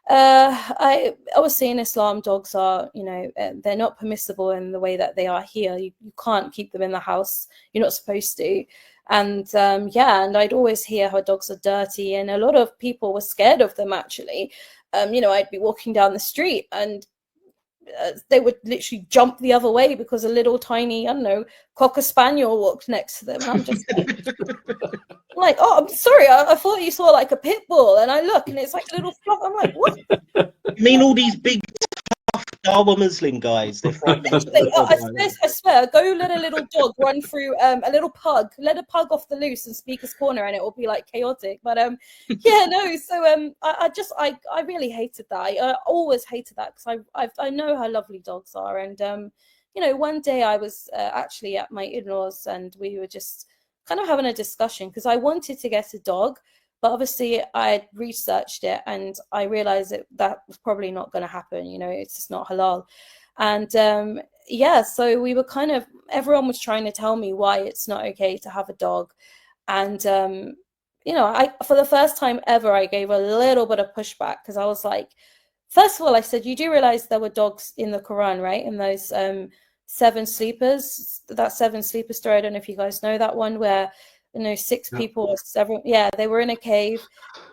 I obviously in Islam, dogs are, you know, they're not permissible in the way that they are here. You can't keep them in the house. You're not supposed to. And yeah, and I'd always hear how dogs are dirty, and a lot of people were scared of them actually. You know, I'd be walking down the street and they would literally jump the other way because a little tiny, I don't know, cocker spaniel walked next to them, and I'm just like, oh, I'm sorry, I thought you saw like a pit bull, and I look and it's like a little flock. I'm like, what? You mean all these big Dawa Muslim guys? They're frightened of Literally, the dog like that. I swear, go let a little dog run through a little pug, let a pug off the loose in Speaker's Corner, and it will be like chaotic. But yeah, no. So I really hated that. I always hated that, because I know how lovely dogs are, and you know, one day I was actually at my in-laws, and we were just kind of having a discussion, because I wanted to get a dog. But obviously, I researched it and I realized that was probably not going to happen. You know, it's just not halal. And yeah, so we were kind of, everyone was trying to tell me why it's not okay to have a dog. And you know, I, for the first time ever, I gave a little bit of pushback, because I was like, first of all, I said, you do realize there were dogs in the Quran, right? In those seven sleepers, that seven sleeper story. I don't know if you guys know that one, where, you know, six people or seven, yeah, they were in a cave,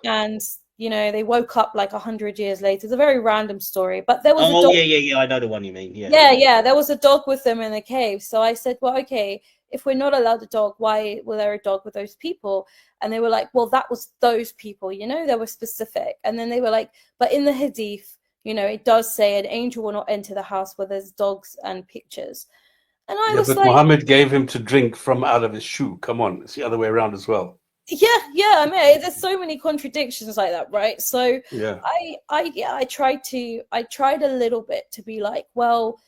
and you know, they woke up like 100 years later. It's a very random story, but there was a Oh dog. yeah. I know the one you mean. Yeah. Yeah, there was a dog with them in the cave. So I said, well, okay, if we're not allowed a dog, why were there a dog with those people? And they were like, well, that was those people, you know, they were specific. And then they were like, but in the hadith, you know, it does say an angel will not enter the house where there's dogs and pictures. And I Yeah, was but like, Muhammad gave him to drink from out of his shoe. Come on, it's the other way around as well. yeah, I mean, there's so many contradictions like that, right? So Yeah. I tried a little bit to be like, well,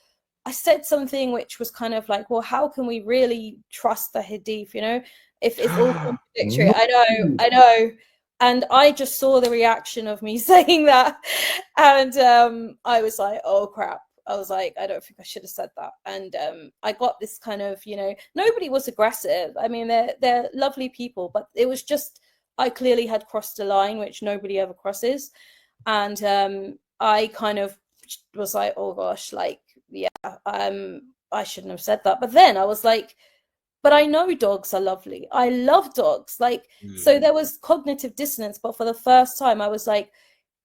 I said something which was kind of like, well, how can we really trust the hadith, you know, if it's all contradictory? No. I know. And I just saw the reaction of me saying that. And I was like, oh crap. I was like, I don't think I should have said that. And I got this kind of, you know, nobody was aggressive. I mean, they're lovely people, but it was just, I clearly had crossed a line, which nobody ever crosses. And I kind of was like, oh gosh, like, yeah, I shouldn't have said that. But then I was like, but I know dogs are lovely. I love dogs. Like, so there was cognitive dissonance. But for the first time, I was like,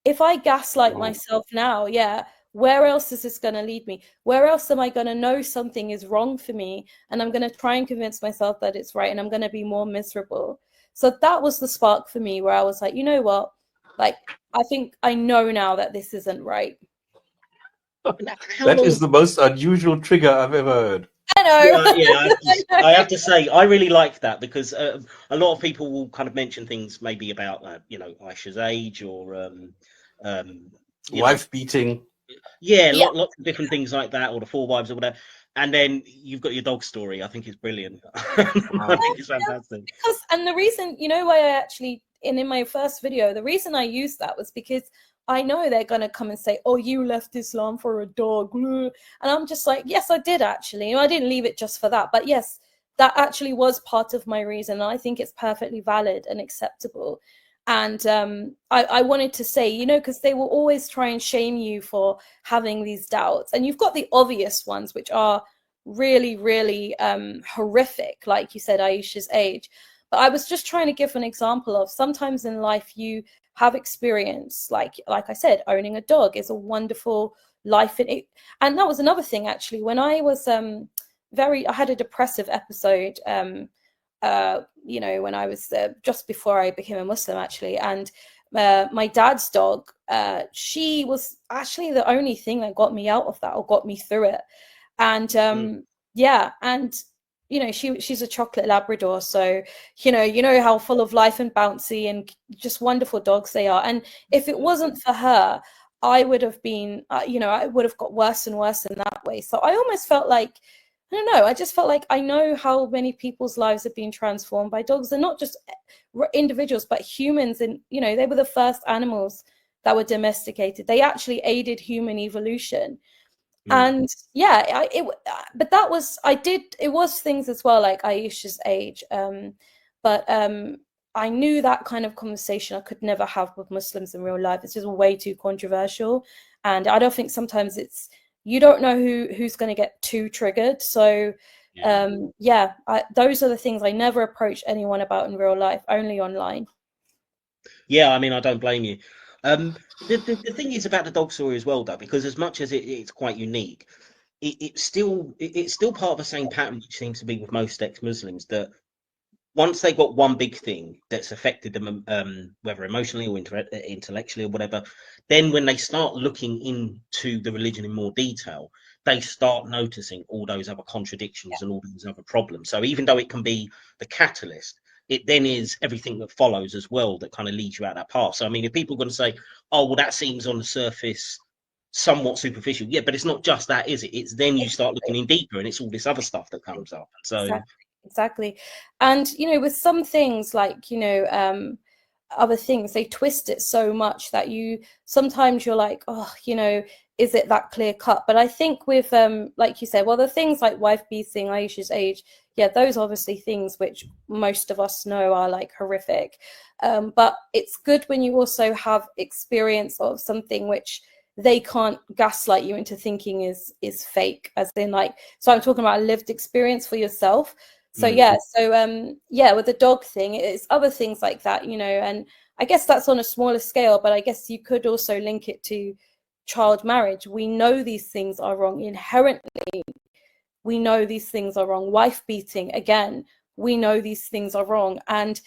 if I gaslight myself now, yeah, where else is this going to lead me? Where else am I going to know something is wrong for me? And I'm going to try and convince myself that it's right, and I'm going to be more miserable. So that was the spark for me, where I was like, you know what? Like, I think I know now that this isn't right. That is the most unusual trigger I've ever heard. I know. Yeah, I have to say, I really like that because a lot of people will kind of mention things maybe about, Aisha's age or, um, you know, Wife beating. yeah, Yeah. lots of different things like that, or the four wives or whatever. And then you've got your dog story. I think it's brilliant. I think it's fantastic. Because, and the reason, why I actually, in my first video, the reason I used that was because I know they're going to come and say, oh, you left Islam for a dog. And I'm just like, yes, I did actually. I didn't leave it just for that. But yes, that actually was part of my reason. And I think it's perfectly valid and acceptable. And I wanted to say, because they will always try and shame you for having these doubts. And you've got the obvious ones, which are really, really horrific, like you said, Aisha's age. But I was just trying to give an example of sometimes in life you have experience, like I said, owning a dog is a wonderful life in it. And that was another thing actually, when I was I had a depressive episode when I was just before I became a Muslim actually, and my dad's dog, she was actually the only thing that got me out of that or got me through it. And yeah, and she's a chocolate Labrador, so you know how full of life and bouncy and just wonderful dogs they are. And if it wasn't for her, I would have been I would have got worse and worse in that way. So I almost felt like, I don't know, I just felt like I know how many people's lives have been transformed by dogs. They're not just individuals, but humans. And they were the first animals that were domesticated. They actually aided human evolution. And yeah, but that was, it was things as well, like Aisha's age. But I knew that kind of conversation I could never have with Muslims in real life. It's just way too controversial. And I don't think sometimes you don't know who's going to get too triggered. So those are the things I never approach anyone about in real life, only online. Yeah, I mean, I don't blame you. The thing is about the dog story as well, though, because as much as it's quite unique, it's still part of the same pattern, which seems to be with most ex-Muslims, that once they got one big thing that's affected them, whether emotionally or intellectually or whatever, then when they start looking into the religion in more detail, they start noticing all those other contradictions and all those other problems. So even though it can be the catalyst, it then is everything that follows as well that kind of leads you out that path. So I mean, if people are going to say, oh, well, that seems on the surface somewhat superficial, yeah, but it's not just that, is it? It's then you start looking in deeper and it's all this other stuff that comes up. So exactly. And with some things, like other things, they twist it so much that sometimes you're like, oh, is it that clear cut? But I think with like you said, well, the things like wife beating, Aisha's age, yeah, those obviously things which most of us know are like horrific. But it's good when you also have experience of something which they can't gaslight you into thinking is fake, as in, like, so I'm talking about a lived experience for yourself. So with the dog thing, it's other things like that, and I guess that's on a smaller scale, but I guess you could also link it to child marriage. We know these things are wrong inherently. We know these things are wrong. Wife beating, again, we know these things are wrong. And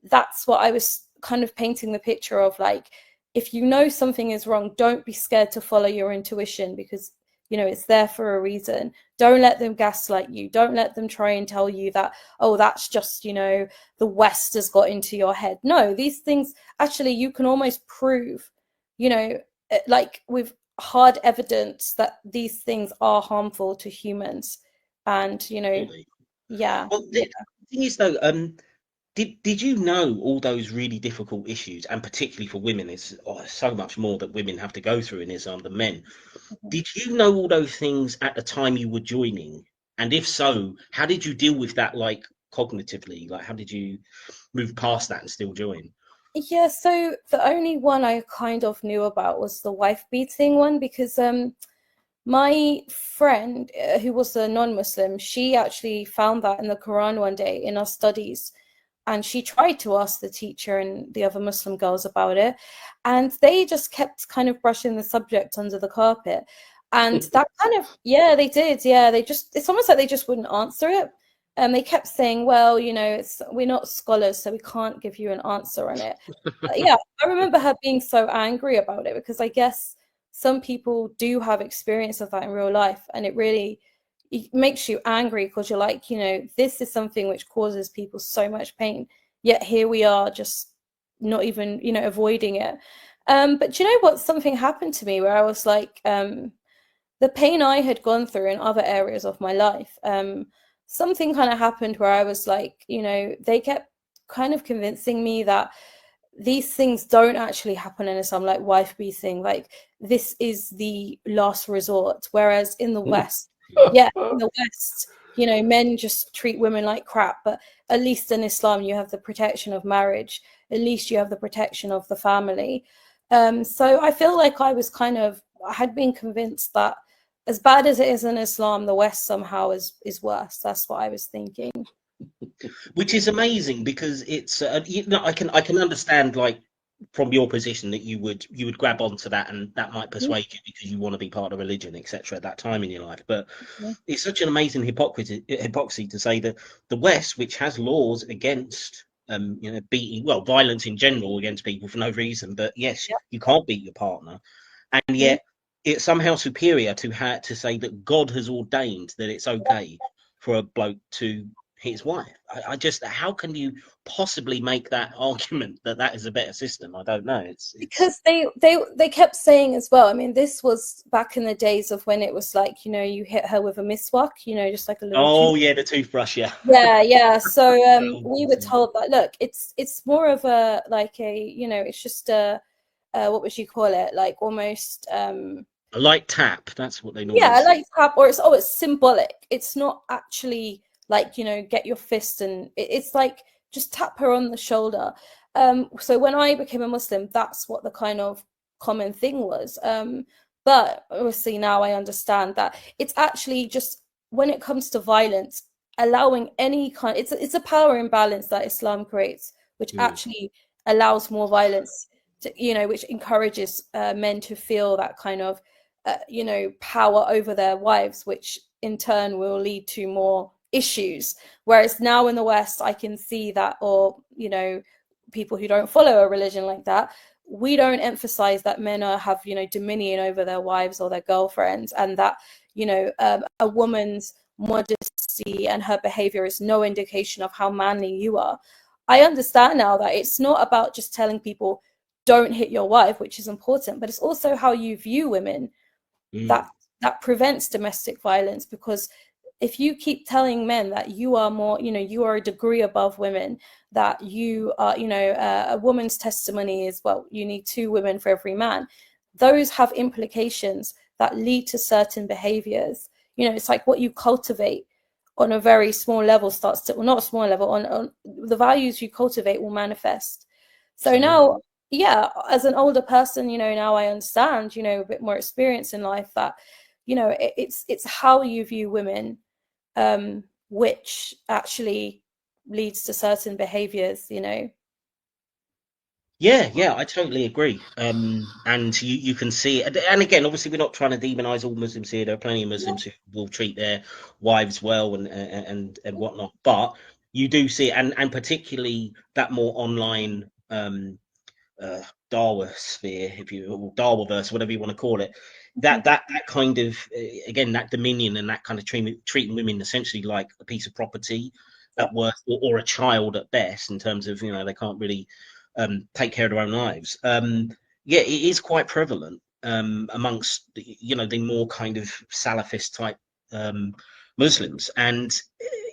that's what I was kind of painting the picture of, like, if you know something is wrong, don't be scared to follow your intuition, because it's there for a reason. Don't let them gaslight you. Don't let them try and tell you that, oh, that's just, the West has got into your head. No, these things, actually, you can almost prove, like with hard evidence, that these things are harmful to humans. And, really? yeah. Well, the thing is, though, did you know all those really difficult issues, and particularly for women, it's so much more that women have to go through in Islam than men. Did you know all those things at the time you were joining? And if so, how did you deal with that, like, cognitively? Like, how did you move past that and still join? Yeah, so the only one I kind of knew about was the wife beating one, because my friend, who was a non-Muslim, she actually found that in the Qur'an one day in our studies, and she tried to ask the teacher and the other Muslim girls about it, and they just kept kind of brushing the subject under the carpet. And that kind of, yeah, they did. Yeah, it's almost like they just wouldn't answer it. And they kept saying, well, we're not scholars, so we can't give you an answer on it. Yeah, I remember her being so angry about it, because I guess some people do have experience of that in real life, and it really, it makes you angry, because you're like, you know, this is something which causes people so much pain, yet here we are just not even, you know, avoiding it. But you know what, something happened to me where I was like, the pain I had gone through in other areas of my life, something kind of happened where I was like, you know, they kept kind of convincing me that these things don't actually happen in Islam, like wife beating, like this is the last resort. Whereas in the West, yeah, in the West, you know, men just treat women like crap. But at least in Islam, you have the protection of marriage. At least you have the protection of the family. So I feel like I had been convinced that as bad as it is in Islam, the West somehow is worse. That's what I was thinking. Which is amazing, because it's you know, I can understand, like, from your position, that you would grab onto that, and that might persuade you because you want to be part of religion, etc., at that time in your life. But it's such an amazing hypocrisy to say that the West, which has laws against you know, beating, well, violence in general against people for no reason, but yes, you can't beat your partner, and yet it's somehow superior to say that God has ordained that it's okay for a bloke to hit his wife. I just, how can you possibly make that argument that that is a better system? I don't know. It's because they kept saying as well. I mean, this was back in the days of when it was like, you know, you hit her with a miswak, you know, just like a little oh yeah, the toothbrush, yeah. yeah. So we were told that, look, it's more of a, like a, you know, it's just a what would you call it, like almost A light tap, that's what they normally yeah, say. like tap, or it's symbolic. It's not actually like, you know, get your fist, and it's like just tap her on the shoulder. So when I became a Muslim, that's what the kind of common thing was. But obviously now I understand that it's actually just, when it comes to violence, allowing any kind, it's a power imbalance that Islam creates, which actually allows more violence to, you know, which encourages men to feel that kind of you know, power over their wives, which in turn will lead to more issues. Whereas now in the West, I can see that, or, you know, people who don't follow a religion like that, we don't emphasize that men have, you know, dominion over their wives or their girlfriends, and that, you know, a woman's modesty and her behavior is no indication of how manly you are. I understand now that it's not about just telling people don't hit your wife, which is important, but it's also how you view women that prevents domestic violence. Because if you keep telling men that you are more, you know, you are a degree above women, that you are, you know, a woman's testimony is, well, you need 2 women for every man, those have implications that lead to certain behaviors. You know, it's like what you cultivate on a very small level starts to, well, not a small level, on the values you cultivate will manifest. So now, yeah, as an older person, you know, now I understand, you know, a bit more experience in life, that, you know, it's how you view women, which actually leads to certain behaviors, you know. Yeah, I totally agree. And you can see it. And again, obviously, we're not trying to demonize all Muslims here. There are plenty of Muslims who will treat their wives well and whatnot. But you do see, and particularly that more online Dawa sphere, if you, or Dawaverse, whatever you want to call it, that kind of again, that dominion and that kind of treating women essentially like a piece of property at worst, or a child at best, in terms of, you know, they can't really take care of their own lives. Yeah, it is quite prevalent amongst, you know, the more kind of Salafist type Muslims, and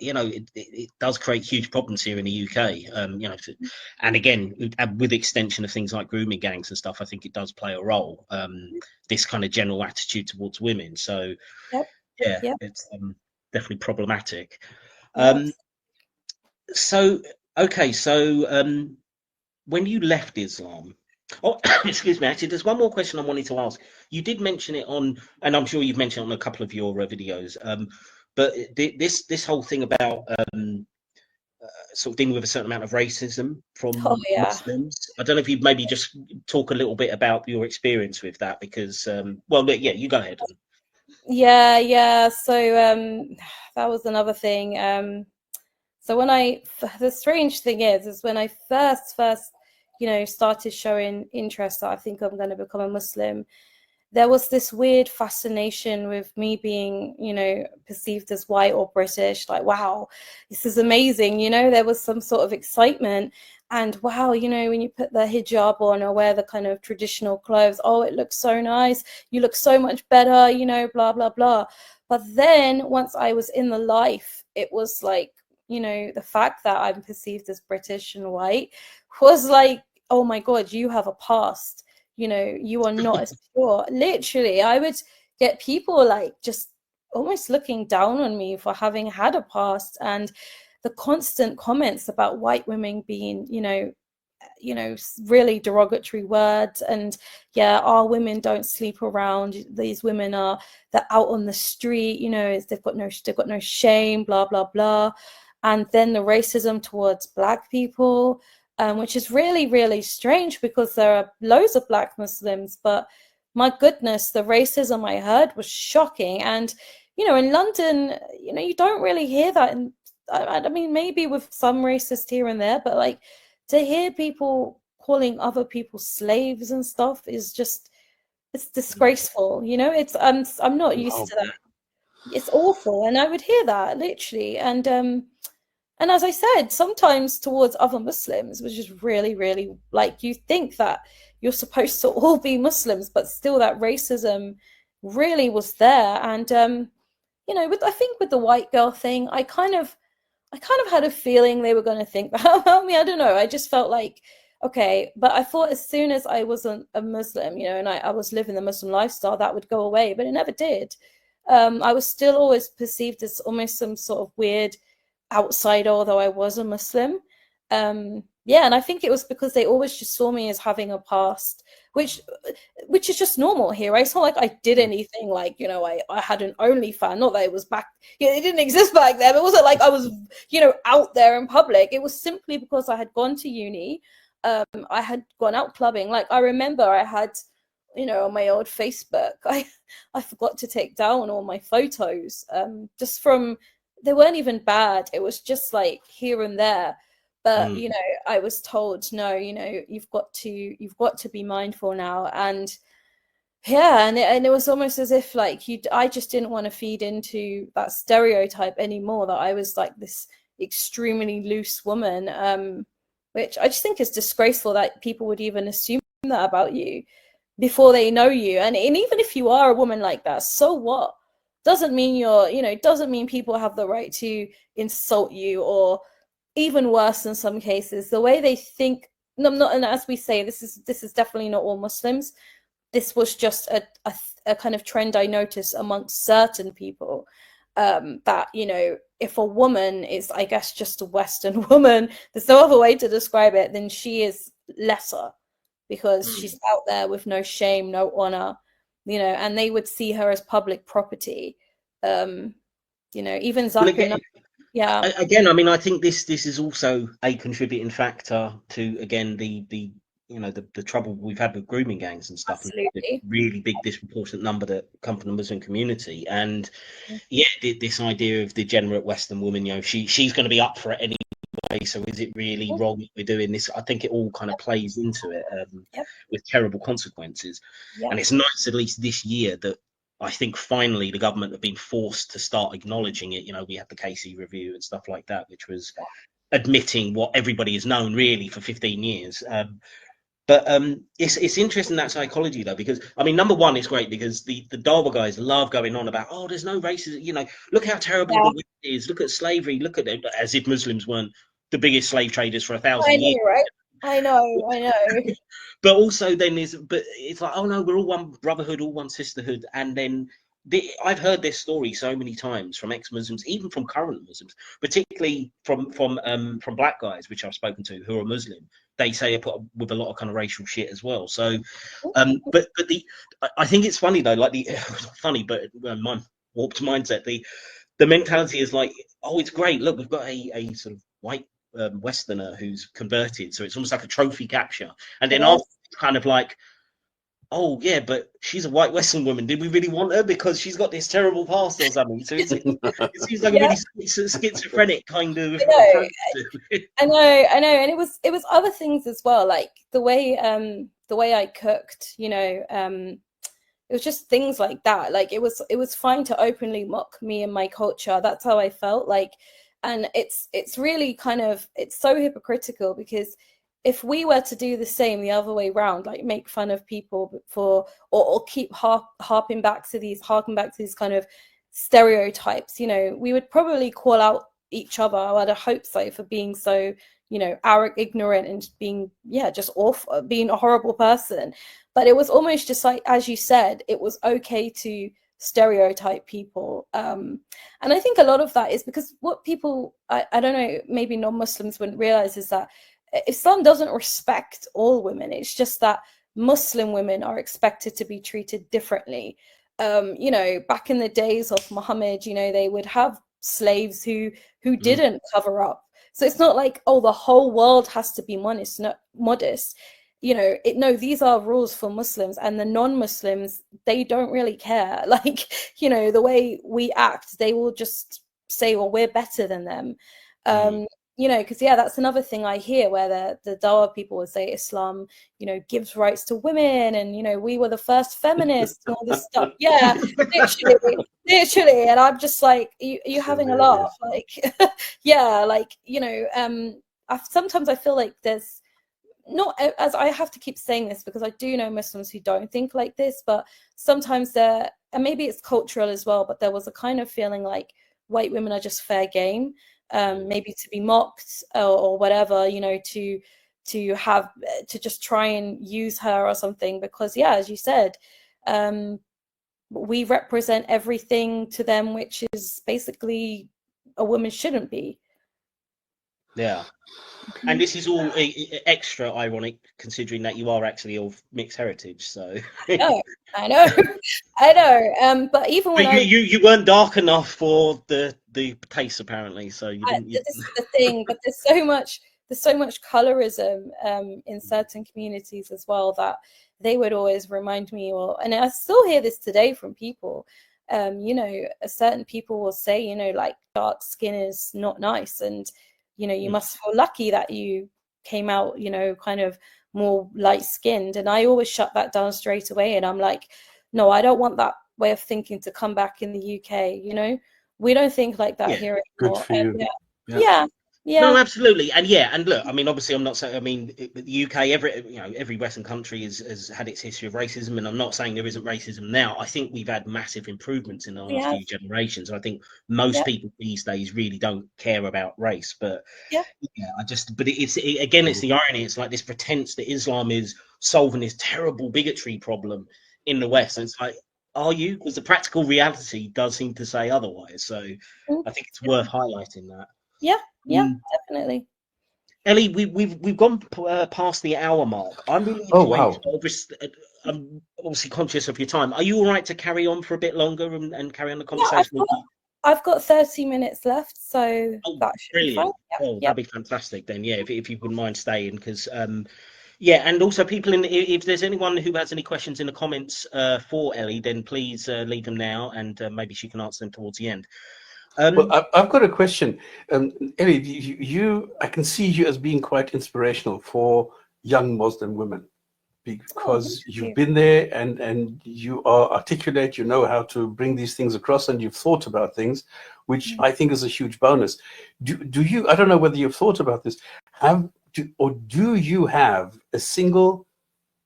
you know, it does create huge problems here in the UK. You know, and again, with extension of things like grooming gangs and stuff, I think it does play a role. This kind of general attitude towards women. So yeah, it's definitely problematic. So okay, so when you left Islam, oh, excuse me, actually, there's one more question I wanted to ask. You did mention it on, and I'm sure you've mentioned it on a couple of your videos, but this whole thing about sort of dealing with a certain amount of racism from Muslims. I don't know if you'd maybe just talk a little bit about your experience with that, because well, yeah, you go ahead. Yeah. So that was another thing. So when the strange thing is when I first, you know, started showing interest that I think I'm going to become a Muslim, there was this weird fascination with me being, you know, perceived as white or British. Like, wow, this is amazing. You know, there was some sort of excitement. And wow, you know, when you put the hijab on or wear the kind of traditional clothes, oh, it looks so nice. You look so much better, you know, blah, blah, blah. But then once I was in the life, it was like, you know, the fact that I'm perceived as British and white was like, oh my God, you have a past. You know, you are not as pure. Literally, I would get people like just almost looking down on me for having had a past, and the constant comments about white women being, you know, really derogatory words. And yeah, our women don't sleep around. These women they're out on the street. You know, they've got no shame. Blah blah blah. And then the racism towards Black people. Which is really, really strange because there are loads of Black Muslims, but my goodness, the racism I heard was shocking. And, you know, in London, you know, you don't really hear that. And I mean, maybe with some racists here and there, but like to hear people calling other people slaves and stuff is just, it's disgraceful. You know, I'm not used to that. It's awful. And I would hear that literally. And as I said, sometimes towards other Muslims, which is really, really, like, you think that you're supposed to all be Muslims, but still that racism really was there. And, you know, I think with the white girl thing, I kind of had a feeling they were going to think that about me. I don't know. I just felt like, okay, but I thought as soon as I wasn't a Muslim, you know, and I was living the Muslim lifestyle, that would go away, but it never did. I was still always perceived as almost some sort of weird outsider, although I was a Muslim. Yeah, and I think it was because they always just saw me as having a past, which is just normal here. Right? It's not like I did anything like, you know, I had an OnlyFans, not that it was back, yeah, it didn't exist back then. It wasn't like I was, you know, out there in public. It was simply because I had gone to uni, I had gone out clubbing. Like I remember I had, you know, on my old Facebook, I forgot to take down all my photos, just from, they weren't even bad. It was just like here and there. But, you know, I was told, no, you know, you've got to be mindful now. And yeah, and it was almost as if like I just didn't want to feed into that stereotype anymore, that I was like this extremely loose woman, which I just think is disgraceful that people would even assume that about you before they know you. And even if you are a woman like that, so what? Doesn't mean doesn't mean people have the right to insult you, or even worse in some cases, the way they think. Not, and as we say, this is definitely not all Muslims. This was just a kind of trend I noticed amongst certain people, that, you know, if a woman is, I guess, just a Western woman, there's no other way to describe it, then she is lesser because she's out there with no shame, no honor. You know, and they would see her as public property. You know, even Zuckerberg. Yeah. Again, I mean, I think this is also a contributing factor to, again, the you know, the trouble we've had with grooming gangs and stuff. Absolutely. And the really big disproportionate number that come from the Muslim community. And yeah, this idea of degenerate Western woman, you know, she's going to be up for it anyway. So is it really wrong that we're doing this? I think it all kind of plays into it, with terrible consequences. And it's nice, at least this year, that I think finally the government have been forced to start acknowledging it. You know, we had the Casey review and stuff like that, which was admitting what everybody has known really for 15 years. But it's interesting, that psychology though, because I mean, number one, it's great because the Darwa guys love going on about, oh, there's no racism, you know, look how terrible the West is, look at slavery, look at it, as if Muslims weren't the biggest slave traders for 1,000 years. Right? I know. But also then it's like, oh no, we're all one brotherhood, all one sisterhood. And then I've heard this story so many times from ex-Muslims, even from current Muslims, particularly from Black guys, which I've spoken to, who are Muslim. They say I put up with a lot of kind of racial shit as well. So, but I think it's funny though, like funny, but my warped mindset, the mentality is like, oh, it's great. Look, we've got a sort of white Westerner who's converted, so it's almost like a trophy capture. And then after, it's kind of like, oh yeah, but she's a white Western woman. Did we really want her because she's got this terrible past or something? So it seems like a really schizophrenic kind of approach. I know, and it was other things as well, like the way I cooked. You know, it was just things like that. Like it was fine to openly mock me and my culture. That's how I felt like. And it's really kind of, it's so hypocritical, because if we were to do the same the other way around, like make fun of people for, or keep harking back to these kind of stereotypes, you know, we would probably call out each other. I'd hope so, for being so, you know, arrogant, ignorant, and being, yeah, just awful, being a horrible person. But it was almost just like, as you said, it was okay to stereotype people. And I think a lot of that is because what people, I don't know, maybe non-Muslims wouldn't realize, is that Islam doesn't respect all women. It's just that Muslim women are expected to be treated differently. You know, back in the days of Muhammad, you know, they would have slaves who didn't cover up. So it's not like, oh, the whole world has to be modest. You know, no, these are rules for Muslims, and the non-Muslims, they don't really care. Like, you know, the way we act, they will just say, well, we're better than them. You know, because, yeah, that's another thing I hear, where the Dawa people would say Islam, you know, gives rights to women, and, you know, we were the first feminists and all this stuff. Yeah, literally. And I'm just like, you having a laugh? Like, yeah, like, you know, sometimes I feel like there's, not, as I have to keep saying this because I do know Muslims who don't think like this, but sometimes and maybe it's cultural as well, but there was a kind of feeling like white women are just fair game, maybe to be mocked or whatever, you know, to just try and use her or something, because, yeah, as you said, we represent everything to them, which is basically a woman shouldn't be. Yeah. And this is all extra ironic, considering that you are actually of mixed heritage. So I know. But even when you weren't dark enough for the case, apparently. So you didn't. This is the thing. But there's so much colorism in certain communities as well, that they would always remind me, and I still hear this today from people. You know, certain people will say, you know, like, dark skin is not nice, and, you know, you must feel lucky that you came out, you know, kind of more light skinned. And I always shut that down straight away. And I'm like, no, I don't want that way of thinking to come back in the UK. You know, we don't think like that here anymore. Good for you. Yeah. No, absolutely. And look, I mean, obviously, I'm not saying, I mean, the UK, every Western country has had its history of racism, and I'm not saying there isn't racism now. I think we've had massive improvements in the last few generations. I think most people these days really don't care about race, but it's the irony. It's like this pretense that Islam is solving this terrible bigotry problem in the West, and it's like, are you? Because the practical reality does seem to say otherwise. So I think it's worth highlighting that. Yeah, definitely. Ellie, we've gone past the hour mark. I'm really enjoying it. I'm obviously conscious of your time. Are you all right to carry on for a bit longer and carry on the conversation? I've got 30 minutes left, so that should be fine. That'd be fantastic then. Yeah, if you wouldn't mind staying, because and also people if there's anyone who has any questions in the comments for Ellie, then please leave them now, and maybe she can answer them towards the end. Well, I've got a question. Ellie, I can see you as being quite inspirational for young Muslim women, because you've been there and you are articulate, you know how to bring these things across, and you've thought about things, which I think is a huge bonus. Do you, I don't know whether you've thought about this, do you have a single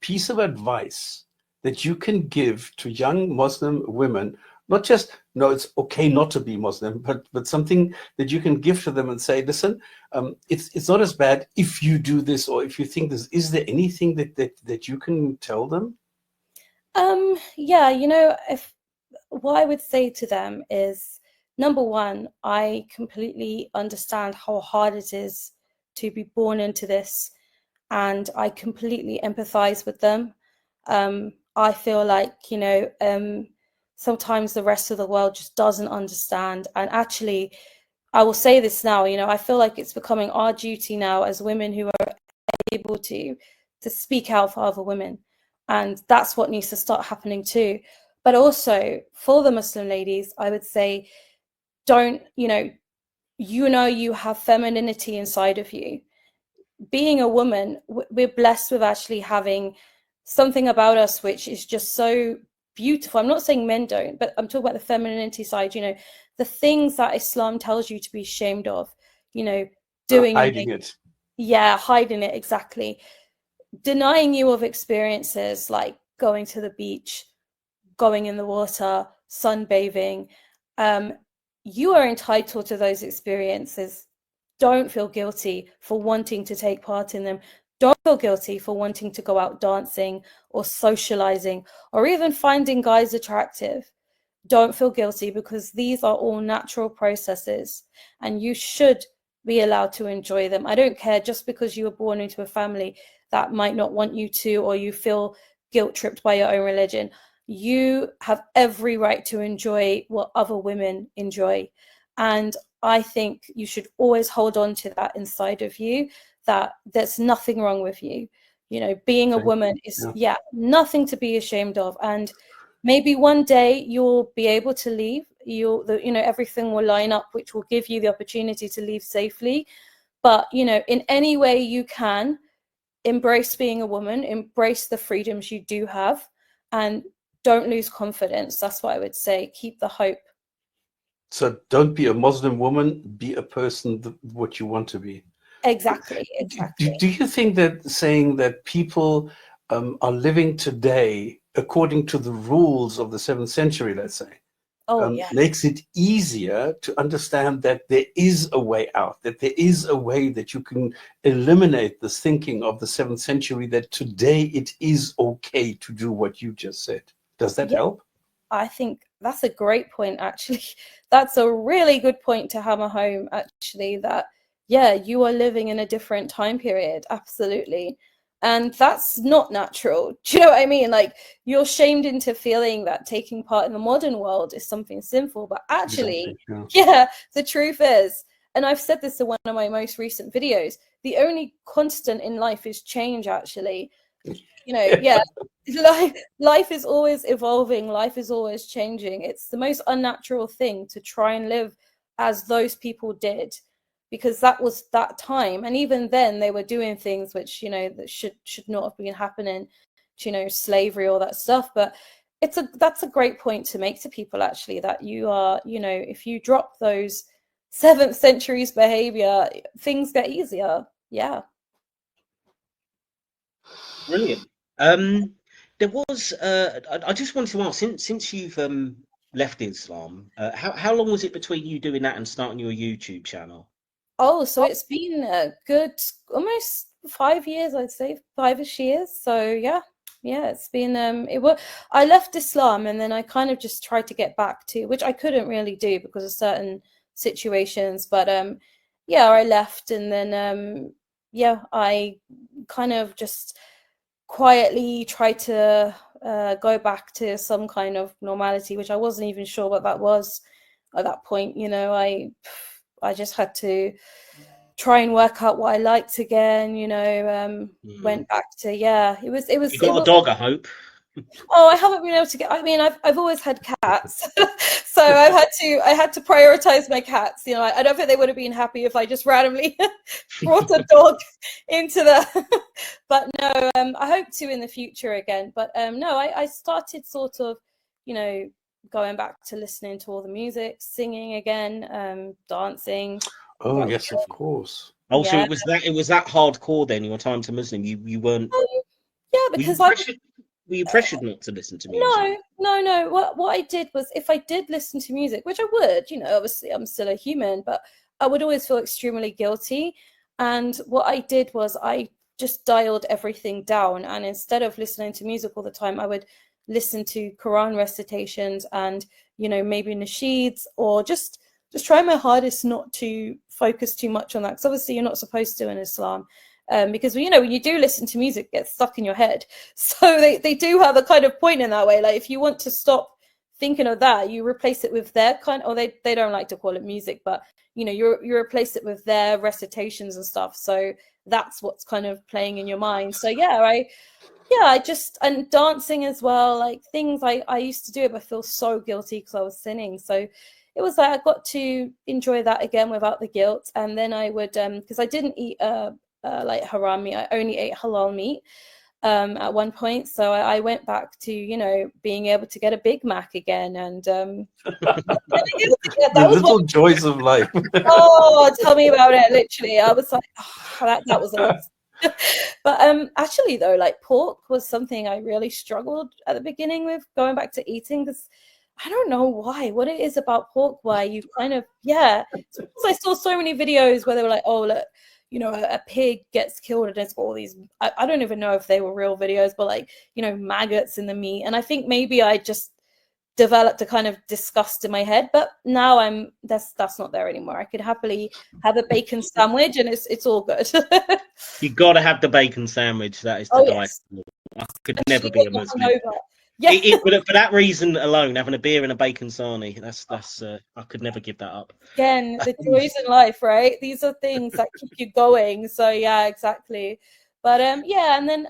piece of advice that you can give to young Muslim women? Not just, no, it's okay not to be Muslim, but something that you can give to them and say, listen, it's not as bad if you do this, or if you think this. Is there anything that you can tell them? Yeah, you know, what I would say to them is, number one, I completely understand how hard it is to be born into this, and I completely empathize with them. I feel like, you know, sometimes the rest of the world just doesn't understand. And actually, I will say this now, you know, I feel like it's becoming our duty now as women who are able to speak out for other women. And that's what needs to start happening too. But also for the Muslim ladies, I would say, you have femininity inside of you. Being a woman, we're blessed with actually having something about us which is just so beautiful. I'm not saying men don't, but I'm talking about the femininity side, you know, the things that Islam tells you to be ashamed of, you know, doing and hiding it. yeah, hiding it, exactly. Denying you of experiences like going to the beach, going in the water, sunbathing. You are entitled to those experiences. Don't feel guilty for wanting to take part in them. Don't feel guilty for wanting to go out dancing or socializing or even finding guys attractive. Don't feel guilty, because these are all natural processes and you should be allowed to enjoy them. I don't care, just because you were born into a family that might not want you to, or you feel guilt tripped by your own religion. You have every right to enjoy what other women enjoy. And I think you should always hold on to that inside of you, that there's nothing wrong with you. You know, being a woman is, yeah, nothing to be ashamed of. And maybe one day you'll be able to leave. You know, everything will line up, which will give you the opportunity to leave safely. But, you know, in any way you can, embrace being a woman, embrace the freedoms you do have, and don't lose confidence. That's what I would say. Keep the hope. So don't be a Muslim woman, be a person what you want to be. Exactly. Do you think that saying that people are living today according to the rules of the 7th century, let's say, makes it easier to understand that there is a way out, that there is a way that you can eliminate this thinking of the 7th century, that today it is okay to do what you just said? Does that help? I think that's a great point, actually. That's a really good point to hammer home, actually, that, yeah, you are living in a different time period. Absolutely. And that's not natural. Do you know what I mean? Like, you're shamed into feeling that taking part in the modern world is something sinful, but actually, yeah, the truth is, and I've said this in one of my most recent videos, the only constant in life is change, actually. You know, yeah, life is always evolving, life is always changing. It's the most unnatural thing to try and live as those people did, because that was that time, and even then they were doing things which, you know, that should not have been happening, you know, slavery, all that stuff. But that's a great point to make to people, actually, that you are, you know, if you drop those 7th century's behavior, things get easier. Yeah. Brilliant. There was I just wanted to ask, since you've left Islam, how long was it between you doing that and starting your YouTube channel? Oh, so it's been a good almost 5 years, I'd say, 5-ish years. So yeah, it's been I left Islam and then I kind of just tried to get back to, which I couldn't really do because of certain situations, but yeah, I left, and then yeah, I kind of just quietly tried to go back to some kind of normality, which I wasn't even sure what that was at that point. You know, I just had to try and work out what I liked again, you know. Went back to, yeah, it was You got a dog, I hope. Oh, I haven't been able to get, I mean, I've always had cats. So I had to prioritize my cats. You know, I don't think they would have been happy if I just randomly brought a dog into the but no, I hope to in the future again. But no, I started sort of, you know, going back to listening to all the music, singing again, dancing. Oh yes, of course. Oh, so it was that hardcore then, your time to Muslim. You weren't yeah, because were you pressured not to listen to music? No. What I did was, if I did listen to music, which I would, you know, obviously I'm still a human, but I would always feel extremely guilty. And what I did was I just dialed everything down, and instead of listening to music all the time, I would listen to Qur'an recitations and, you know, maybe nasheeds, or just try my hardest not to focus too much on that, because obviously you're not supposed to in Islam. Because, you know, when you do listen to music, it gets stuck in your head. So they do have a kind of point in that way. Like, if you want to stop thinking of that, you replace it with their kind, or they don't like to call it music, but, you know, you replace it with their recitations and stuff. So that's what's kind of playing in your mind. So yeah, I just, and dancing as well, like things I used to do it, but I feel so guilty because I was sinning. So it was like I got to enjoy that again without the guilt. And then I would, because I didn't eat like haram meat, I only ate halal meat. at one point. So I went back to, you know, being able to get a Big Mac again. And The that was little what, joys of life. oh, tell me about it. Literally, I was like, oh, that was awesome. But actually though, like pork was something I really struggled at the beginning with going back to eating, because I don't know what it is about pork, why you kind of, yeah, it's because I saw so many videos where they were like, oh look, you know, a pig gets killed and it's got all these, I don't even know if they were real videos, but like, you know, maggots in the meat. And I think maybe I just developed a kind of disgust in my head, but now that's not there anymore. I could happily have a bacon sandwich and it's all good. You got to have the bacon sandwich. That is to Oh die yes, for. I could never especially be a when you're Muslim. hungover. Yeah. But for that reason alone, having a beer and a bacon sarnie, that's I could never give that up. Again, the joys in life, right? These are things that keep you going. So yeah, exactly. But yeah, and then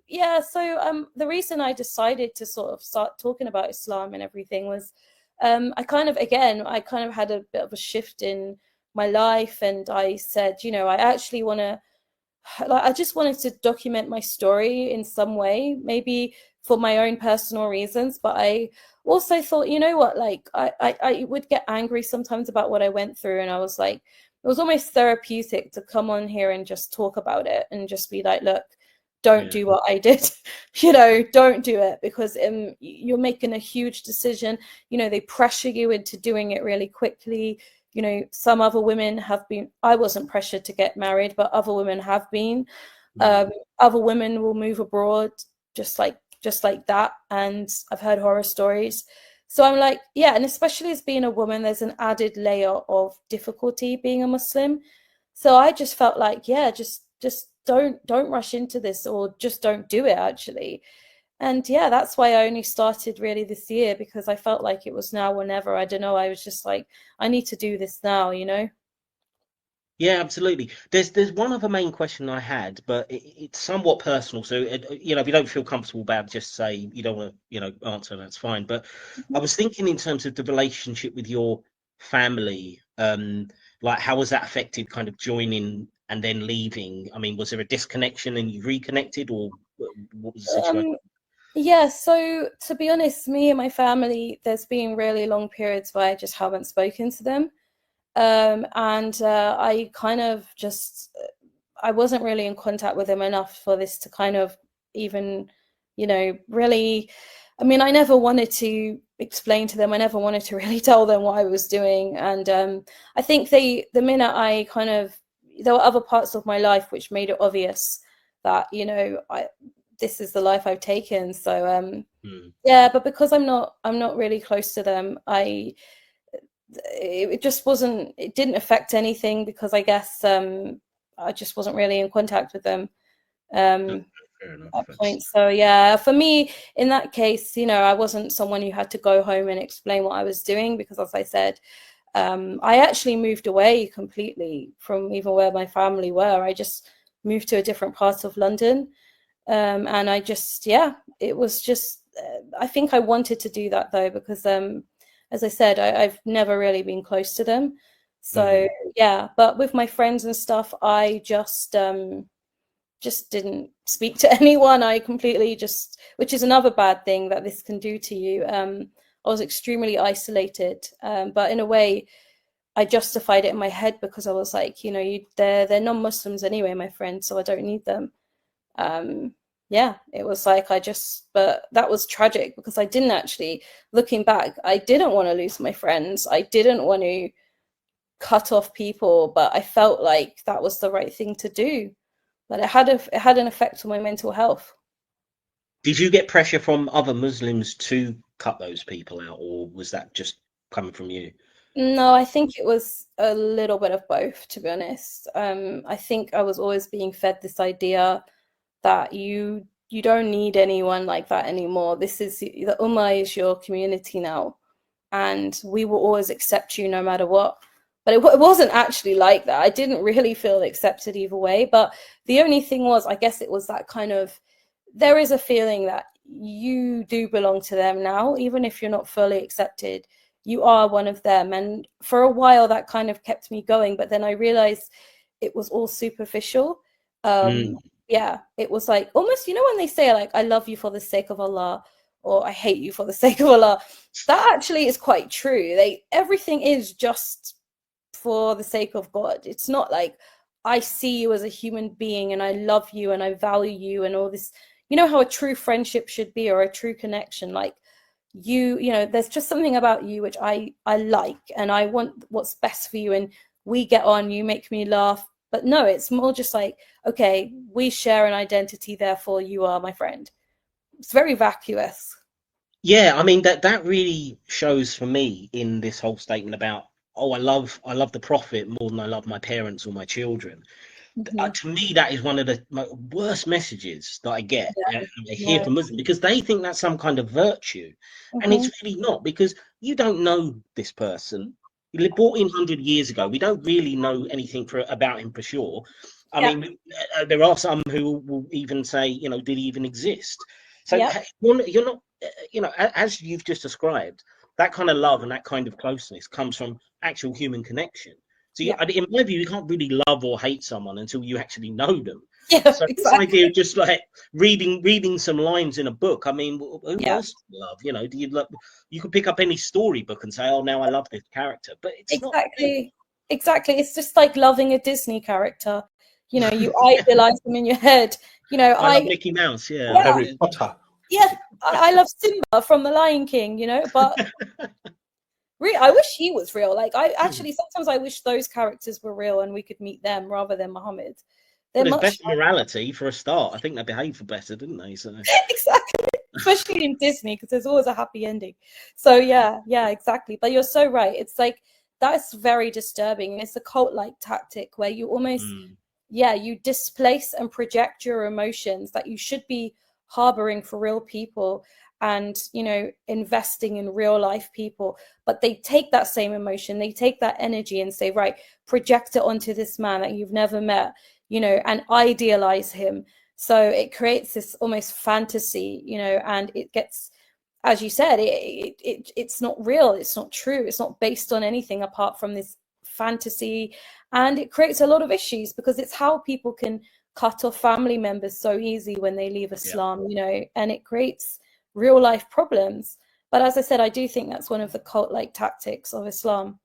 yeah. So the reason I decided to sort of start talking about Islam and everything was, I kind of had a bit of a shift in my life, and I said, you know, I actually want to, like, I just wanted to document my story in some way, maybe for my own personal reasons, but I also thought, you know what, like I would get angry sometimes about what I went through, and I was like, it was almost therapeutic to come on here and just talk about it and just be like, look, don't do what I did. You know, don't do it, because you're making a huge decision. You know, they pressure you into doing it really quickly. You know, some other women have been, I wasn't pressured to get married, but other women have been. Other women will move abroad just like that. And I've heard horror stories. So I'm like, yeah, and especially as being a woman, there's an added layer of difficulty being a Muslim. So I just felt like, yeah, just don't rush into this, or just don't do it actually. And yeah, that's why I only started really this year, because I felt like it was now or never. I don't know. I was just like, I need to do this now, you know? Yeah, absolutely. There's one other main question I had, but it's somewhat personal. So you know, if you don't feel comfortable about it, just say you don't want to, you know, answer. That's fine. But I was thinking in terms of the relationship with your family, like how was that affected, kind of joining and then leaving? I mean, was there a disconnection and you reconnected, or what was the situation? Yeah, so to be honest, me and my family, there's been really long periods where I just haven't spoken to them. And I kind of just, I wasn't really in contact with them enough for this to kind of even, you know, really, I mean, I never wanted to explain to them. I never wanted to really tell them what I was doing. And I think the minute I kind of, there were other parts of my life which made it obvious that, you know, this is the life I've taken. So yeah, but because I'm not really close to them, it just wasn't, it didn't affect anything, because I guess I just wasn't really in contact with them Fair enough. at that point. So yeah, for me in that case, you know, I wasn't someone who had to go home and explain what I was doing, because as I said, I actually moved away completely from even where my family were. I just moved to a different part of London. And I just, yeah, it was just, I think I wanted to do that though, because as I said, I've never really been close to them. So yeah, but with my friends and stuff, I just didn't speak to anyone. I completely just, which is another bad thing that this can do to you. I was extremely isolated, but in a way, I justified it in my head, because I was like, you know, they're non-Muslims anyway, my friends, so I don't need them. Yeah, it was like but that was tragic, because I didn't actually, looking back, I didn't want to lose my friends. I didn't want to cut off people, but I felt like that was the right thing to do. But it had an effect on my mental health. Did you get pressure from other Muslims to cut those people out, or was that just coming from you? No, I think it was a little bit of both, to be honest. I think I was always being fed this idea that you don't need anyone like that anymore. This is, the Ummah is your community now, and we will always accept you no matter what. But it wasn't actually like that. I didn't really feel accepted either way. But the only thing was, I guess it was that kind of, there is a feeling that you do belong to them now, even if you're not fully accepted. You are one of them. And for a while, that kind of kept me going. But then I realized it was all superficial. yeah, it was like almost, you know, when they say like, I love you for the sake of Allah, or I hate you for the sake of Allah, that actually is quite true. Everything is just for the sake of God. It's not like I see you as a human being and I love you and I value you and all this, you know, how a true friendship should be, or a true connection. Like you know, there's just something about you which I like, and I want what's best for you, and we get on, you make me laugh. But no, it's more just like, okay, we share an identity, therefore you are my friend. It's very vacuous. Yeah, I mean that really shows for me in this whole statement about, oh, I love the Prophet more than I love my parents or my children. To me, that is one of the worst messages that I get, I hear Yeah. from Muslims, because they think that's some kind of virtue, and it's really not, because you don't know this person. He lived 1400 years ago. We don't really know anything about him for sure. I Yeah. mean, there are some who will even say, you know, did he even exist? So Yeah. you're not, you know, as you've just described, that kind of love and that kind of closeness comes from actual human connection. So Yeah. in my view, you can't really love or hate someone until you actually know them. Yeah, So this exactly. idea of just like reading some lines in a book, I mean, who Yeah, else do you love? You know, do you love? You could pick up any storybook and say, "Oh, now I love this character," but it's not real. exactly. It's just like loving a Disney character. You know, you idealize them in your head. You know, I love Mickey Mouse. Or Yeah, yeah, Harry Potter. yeah, I love Simba from The Lion King, you know, but I wish he was real. Like, I actually, sometimes I wish those characters were real and we could meet them rather than Muhammad. well, They're there's much better morality for a start. I think they behaved better, didn't they? So exactly, especially in Disney, because there's always a happy ending. So yeah, exactly. But you're so right. It's like, that's very disturbing. It's a cult-like tactic where you almost, you displace and project your emotions that you should be harboring for real people, and, you know, investing in real life people. But they take that same emotion, they take that energy and say, right, project it onto this man that you've never met, you know, and idealize him. So it creates this almost fantasy, you know, and it gets, as you said, it's not real, it's not true, it's not based on anything apart from this fantasy. And it creates a lot of issues because it's how people can cut off family members so easy when they leave yeah. Islam, you know, and it creates real life problems. But as I said, I do think that's one of the cult-like tactics of Islam.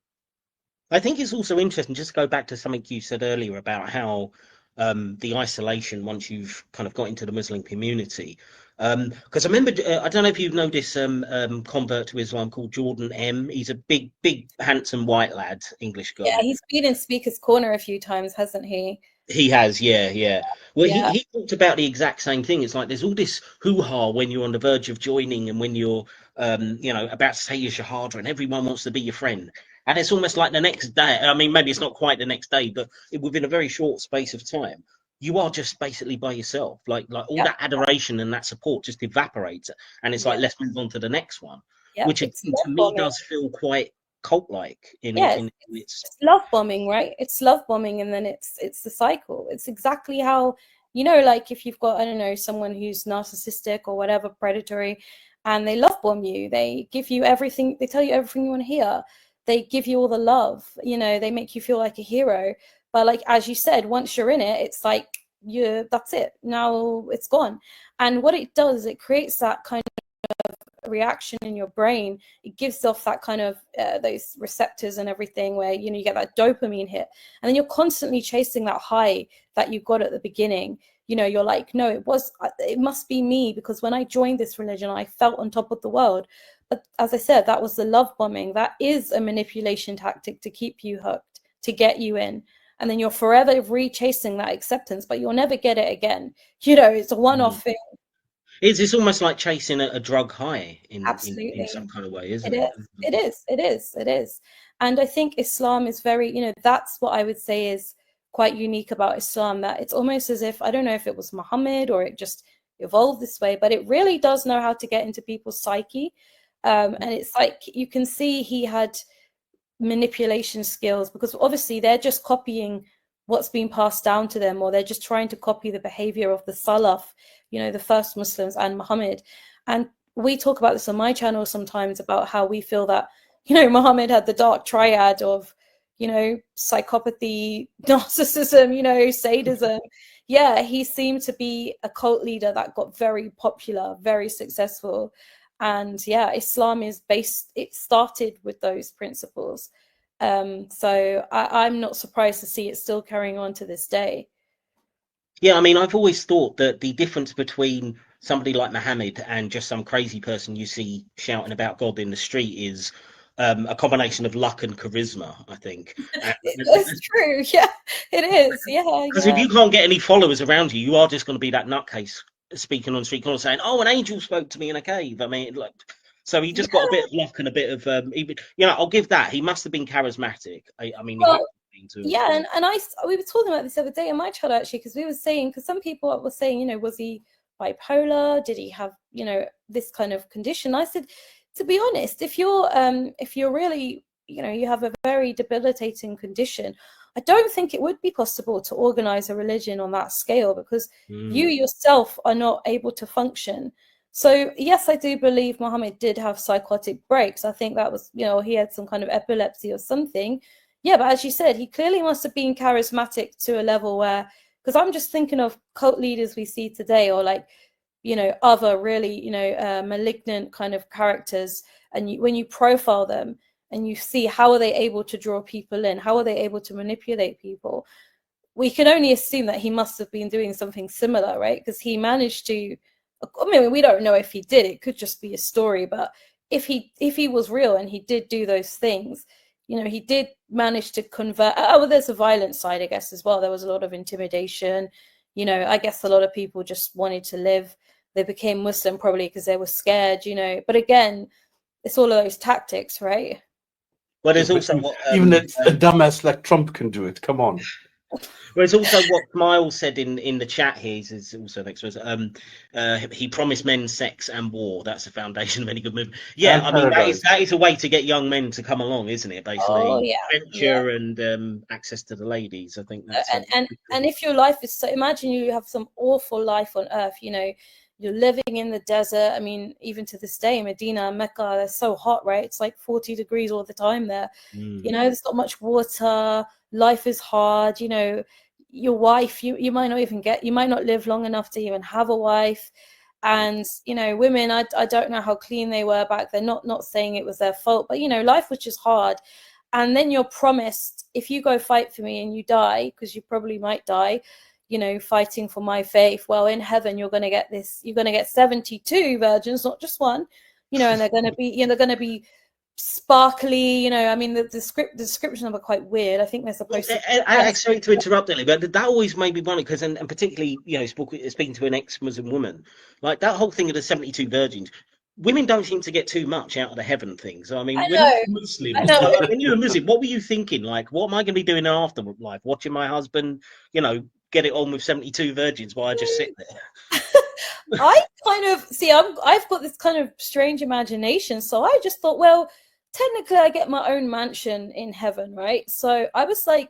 I think it's also interesting, just to go back to something you said earlier about how the isolation once you've kind of got into the Muslim community. Because I remember, I don't know if you've noticed convert to Islam called Jordan M. He's a big, handsome white lad, English Yeah, guy. he's been in Speaker's Corner a few times, hasn't he? He has, yeah. Well, Yeah, he talked about the exact same thing. It's like there's all this hoo-ha when you're on the verge of joining and when you're, you know, about to say your shahada and everyone wants to be your friend. And it's almost like the next day. I mean, maybe it's not quite the next day, but within a very short space of time, you are just basically by yourself. Like all yeah, that adoration and that support just evaporates, and it's yeah, like, let's move on to the next one, yeah. which It's again, love to me bombing. does feel quite cult-like Yeah, in its. it's love bombing, right? It's love bombing, and then it's the cycle. It's exactly how, you know, like if you've got, I don't know, someone who's narcissistic or whatever, predatory, and they love bomb you. They give you everything. They tell you everything you want to hear. They give you all the love. You know, they make you feel like a hero. But like as you said, once you're in it, it's like that's it. Now it's gone. And what it does, it creates that kind reaction in your brain. It gives off that kind of those receptors and everything where, you know, you get that dopamine hit, and then you're constantly chasing that high that you got at the beginning. You know, you're like, no, it must be me, because when I joined this religion I felt on top of the world. But as I said, that was the love bombing. That is a manipulation tactic to keep you hooked, to get you in, and then you're forever re-chasing that acceptance, but you'll never get it again. You know, it's a one-off thing. It's almost like chasing a drug high in Absolutely. some kind of way, isn't It it? is. It is. It is. It is. And I think Islam is very, you know, that's what I would say is quite unique about Islam, that it's almost as if, I don't know if it was Muhammad or it just evolved this way, but it really does know how to get into people's psyche. And it's like you can see he had manipulation skills, because obviously they're just copying what's being passed down to them, or they're just trying to copy the behavior of the Salaf, you know, the first Muslims and Muhammad. And we talk about this on my channel sometimes about how we feel that, you know, Muhammad had the dark triad of, you know, psychopathy, narcissism, you know, sadism. Yeah, he seemed to be a cult leader that got very popular, very successful. And yeah, Islam is based, it started with those principles. So I'm not surprised to see it still carrying on to this day. Yeah, I mean, I've always thought that the difference between somebody like Muhammad and just some crazy person you see shouting about God in the street is a combination of luck and charisma, I think. It's true. Yeah, it is. Yeah, Because if yeah. you can't get any followers around you, you are just going to be that nutcase speaking on street corners saying, "Oh, an angel spoke to me in a cave." I mean, like, so he just got a bit of luck and a bit of, even, you know, I'll give that. He must have been charismatic. I mean, he had Well, been to. yeah, and we were talking about this the other day in my chat actually, because we were saying, because some people were saying, you know, was he bipolar? Did he have, you know, this kind of condition? I said, to be honest, if you're really, you know, you have a very debilitating condition, I don't think it would be possible to organize a religion on that scale, because you yourself are not able to function. So yes, I do believe Muhammad did have psychotic breaks. I think that was, you know, he had some kind of epilepsy or something. Yeah, but as you said, he clearly must have been charismatic to a level where, because I'm just thinking of cult leaders we see today, or like, you know, other really, you know, malignant kind of characters. And when you profile them and you see how are they able to draw people in, how are they able to manipulate people, we can only assume that he must have been doing something similar, right? Because he managed to, I mean, we don't know if he did, it could just be a story, but if he was real and he did do those things, you know, he did manage to convert. Oh, well, there's a violent side, I guess, as well. There was a lot of intimidation. You know, I guess a lot of people just wanted to live. They became Muslim probably because they were scared, you know. But again, it's all of those tactics, right? Well, there's also what even a dumbass like Trump can do it. Come on. Well, it's also what Miles said in the chat here. Is also next was he promised men sex and war. That's the foundation of any good movement. Yeah, And I mean paradise. that is a way to get young men to come along, isn't it? Basically, Oh yeah, adventure and access to the ladies. I think that's and if your life is so, imagine you have some awful life on earth, you know, you're living in the desert. I mean, even to this day, Medina and Mecca, they're so hot, right? It's like 40 degrees all the time there. You know, there's not much water, life is hard, you know. Your wife, you might not even get, you might not live long enough to even have a wife. And you know, women, I don't know how clean they were back then, not saying it was their fault, but you know, life was just hard. And then you're promised, if you go fight for me and you die, because you probably might die, you know, fighting for my faith, well, in heaven you're going to get this, you're going to get 72 virgins, not just one, you know, and they're going to be, you know, they're going to be sparkly, you know. I mean, the description of it are quite weird. I think they're supposed to. Sorry to interrupt, Ellie, but that always made me wonder because, and particularly, you know, speaking to an ex-Muslim woman, like that whole thing of the 72 virgins. Women don't seem to get too much out of the heaven thing. So I mean, when you're Muslim, when you're a Muslim, what were you thinking? Like, what am I going to be doing in afterlife? Watching my husband, you know, get it on with 72 virgins while I just sit there. I kind of see. I've got this kind of strange imagination, so I just thought, well, technically, I get my own mansion in heaven, right? So I was like,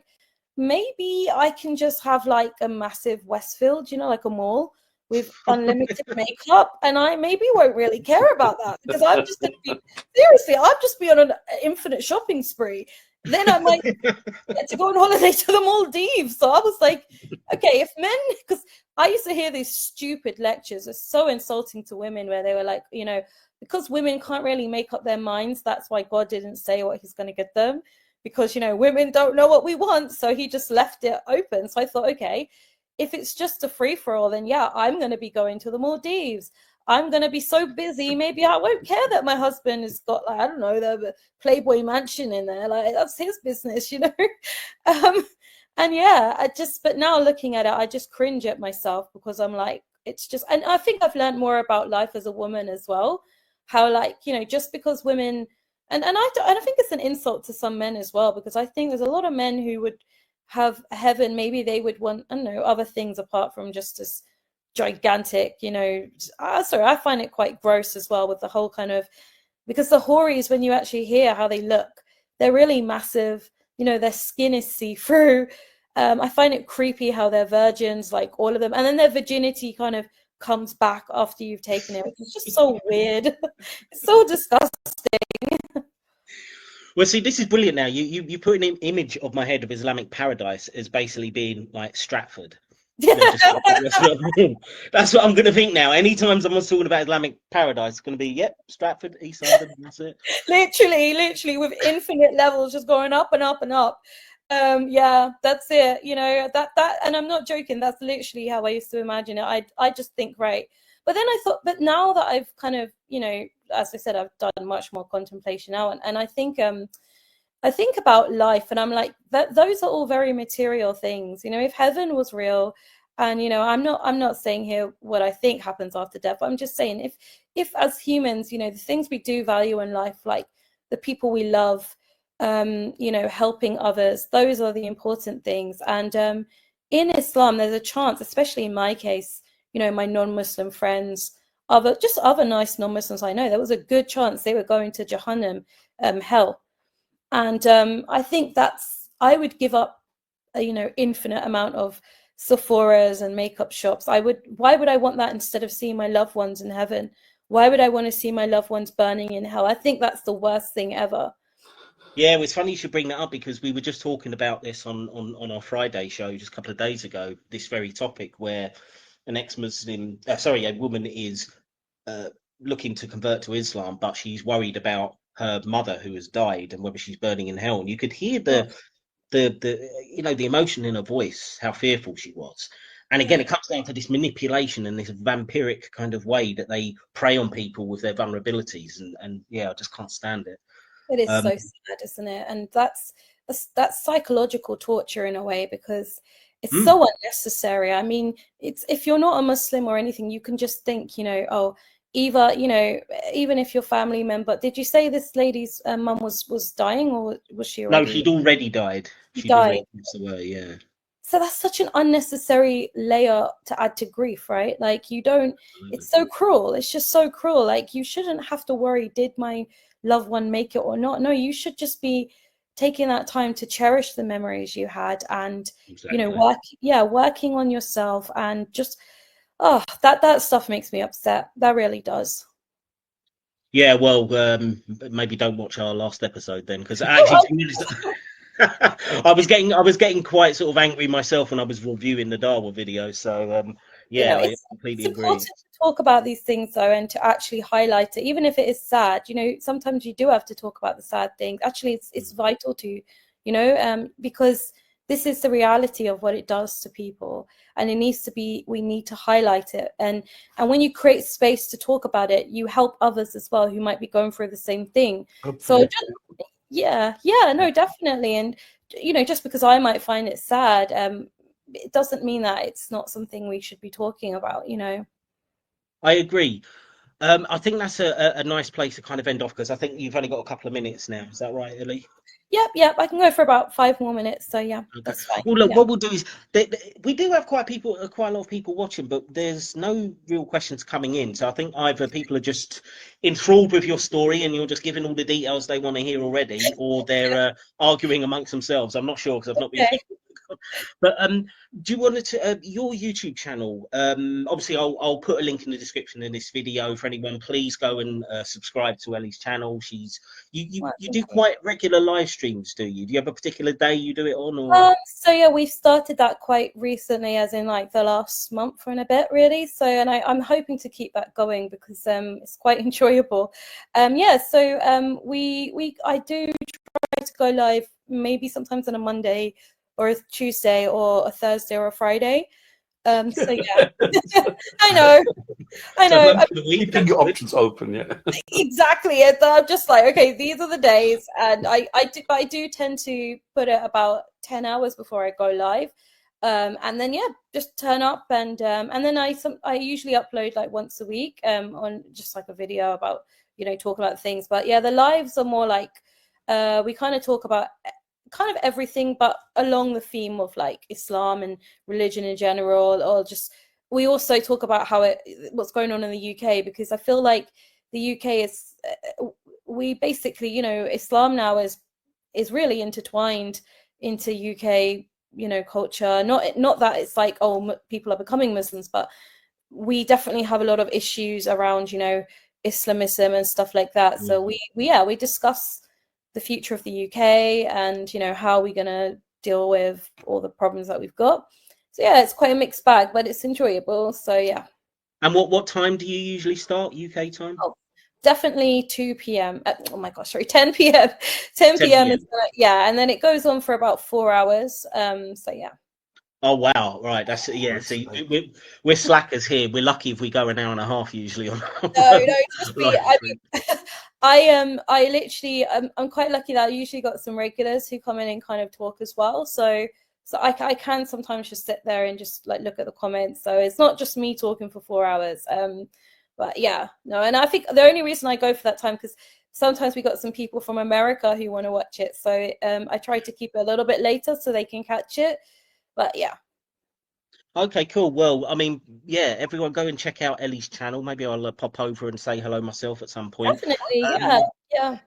maybe I can just have like a massive Westfield, you know, like a mall with unlimited makeup, and I maybe won't really care about that because I'm just going to be, seriously, I'll just be on an infinite shopping spree. Then I might get to go on holiday to the Maldives. So I was like, okay, if men, because I used to hear these stupid lectures, it's so insulting to women, where they were like, you know, because women can't really make up their minds, that's why God didn't say what he's going to get them, because, you know, women don't know what we want, so he just left it open. So I thought, okay, if it's just a free-for-all, then yeah, I'm going to be going to the Maldives. I'm going to be so busy, maybe I won't care that my husband has got, like, I don't know, the Playboy mansion in there. Like, that's his business, you know. And yeah, but now looking at it, I just cringe at myself, because I'm like, it's just, and I think I've learned more about life as a woman as well. How, like, you know, just because women, and I think it's an insult to some men as well, because I think there's a lot of men who would have heaven, maybe they would want, I don't know, other things apart from just this gigantic, you know, sorry, I find it quite gross as well with the whole kind of, because the houris, when you actually hear how they look, they're really massive, you know, their skin is see-through. I find it creepy how they're virgins, like all of them, and then their virginity kind of comes back after you've taken it, which is just so weird. It's so disgusting. Well, see, this is brilliant. Now you put an image of my head of Islamic paradise as basically being like Stratford. You know, just that's what I'm going to think now. Anytime someone's talking about Islamic paradise, it's going to be, yep, Stratford, East London, that's it. literally with infinite levels just going up and up and up. Yeah, that's it. You know, that and I'm not joking, that's literally how I used to imagine it. I just think, right. But then I thought, but now that I've kind of, you know, as I said, I've done much more contemplation now, and I think about life, and I'm like, that those are all very material things. You know, if heaven was real, and you know, I'm not saying here what I think happens after death, but I'm just saying, if as humans, you know, the things we do value in life, like the people we love, you know, helping others, those are the important things. And in Islam, there's a chance, especially in my case, you know, my non-Muslim friends, other nice non-Muslims I know, there was a good chance they were going to Jahannam, hell. And I think I would give up a, you know, infinite amount of Sephora's and makeup shops. Why would I want that instead of seeing my loved ones in heaven? Why would I want to see my loved ones burning in hell? I think that's the worst thing ever. Yeah, it's funny you should bring that up, because we were just talking about this on our Friday show just a couple of days ago, this very topic, where an ex-Muslim, a woman is looking to convert to Islam, but she's worried about her mother who has died and whether she's burning in hell. And you could hear the you know, the emotion in her voice, how fearful she was. And again, it comes down to this manipulation and this vampiric kind of way that they prey on people with their vulnerabilities. And yeah, I just can't stand it. It is so sad, isn't it? And that's psychological torture in a way, because it's so unnecessary. I mean, it's, if you're not a Muslim or anything, you can just think, you know, oh, either, you know, even if your family member, did you say this lady's mum was dying, or was she already? No, she'd already died. She'd died. Already, yeah. So that's such an unnecessary layer to add to grief, right? Like, you don't, it's so cruel. It's just so cruel. Like, you shouldn't have to worry, did my loved one make it or not? No, you should just be taking that time to cherish the memories you had, and Exactly. you know, working on yourself, and just that stuff makes me upset. That really does. Yeah, well, maybe don't watch our last episode then, because actually I was getting quite sort of angry myself when I was reviewing the Darwa video. So yeah, you know, I completely agree. It's important to talk about these things though, and to actually highlight it, even if it is sad. You know, sometimes you do have to talk about the sad things. Actually, it's vital to, you know, because this is the reality of what it does to people, and it needs to be, we need to highlight it. And when you create space to talk about it, you help others as well who might be going through the same thing. Hopefully. So yeah, no, definitely. And you know, just because I might find it sad, it doesn't mean that it's not something we should be talking about, you know. I agree. I think that's a nice place to kind of end off, because I think you've only got a couple of minutes now. Is that right, Ellie? Yep, I can go for about 5 more minutes. So yeah, okay. That's fine. Well, look, what we'll do is we do have quite a lot of people watching, but there's no real questions coming in. So I think either people are just enthralled with your story and you're just giving all the details they want to hear already, or they're arguing amongst themselves. I'm not sure, because I've not been. But do you want to your YouTube channel? Obviously, I'll put a link in the description in this video for anyone. Please go and subscribe to Ellie's channel. You do quite regular live streams, do you? Do you have a particular day you do it on? Or? So yeah, we've started that quite recently, as in like the last month and a bit, really. So, and I'm hoping to keep that going, because it's quite enjoyable. Yeah. So I do try to go live maybe sometimes on a Monday, or a Tuesday, or a Thursday, or a Friday. So yeah, I know. Keeping your options open, yeah. Exactly. And I'm just like, okay, these are the days, and I do tend to put it about 10 hours before I go live, and then yeah, just turn up, and then I usually upload like once a week, on just like a video about, you know, talk about things. But yeah, the lives are more like we kind of talk about kind of everything, but along the theme of like Islam and religion in general, or just, we also talk about what's going on in the UK, because I feel like the UK is, we basically, you know, Islam now is really intertwined into UK, you know, culture. Not that it's like, oh, people are becoming Muslims, but we definitely have a lot of issues around, you know, Islamism and stuff like that. So we discuss the future of the UK, and how we're gonna deal with all the problems that we've got. So yeah, it's quite a mixed bag, but it's enjoyable. So yeah. And what time do you usually start UK time? Oh, definitely 2 p.m. Oh my gosh, sorry, 10 p.m. 10 p.m. is yeah, and then it goes on for about 4 hours. So yeah. Oh wow, right. That's See, we're slackers here. We're lucky if we go an hour and a half usually on. No, trust me. I literally, I'm quite lucky that I usually got some regulars who come in and kind of talk as well. So I can sometimes just sit there and just like look at the comments. So it's not just me talking for 4 hours. But yeah, no. And I think the only reason I go for that time, because sometimes we got some people from America who want to watch it. So I try to keep it a little bit later so they can catch it. But yeah. Okay, cool. Well, I mean, yeah, everyone go and check out Ellie's channel. Maybe I'll pop over and say hello myself at some point. Definitely, yeah.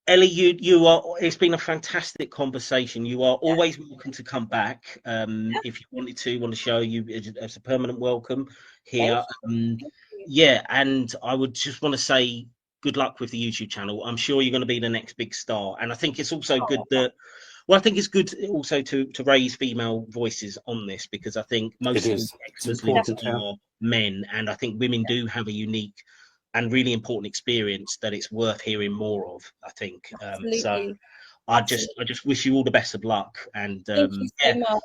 Ellie, you are. It's been a fantastic conversation. You are always welcome to come back. If you wanted to on the show, it's a permanent welcome here. Yeah, and I would just want to say good luck with the YouTube channel. I'm sure you're going to be the next big star. And I think it's also good that. Well, I think it's good also to raise female voices on this, because I think most of the ex-Muslims are men, and I think women do have a unique and really important experience that it's worth hearing more of, I think. So I just wish you all the best of luck. And thank you so much.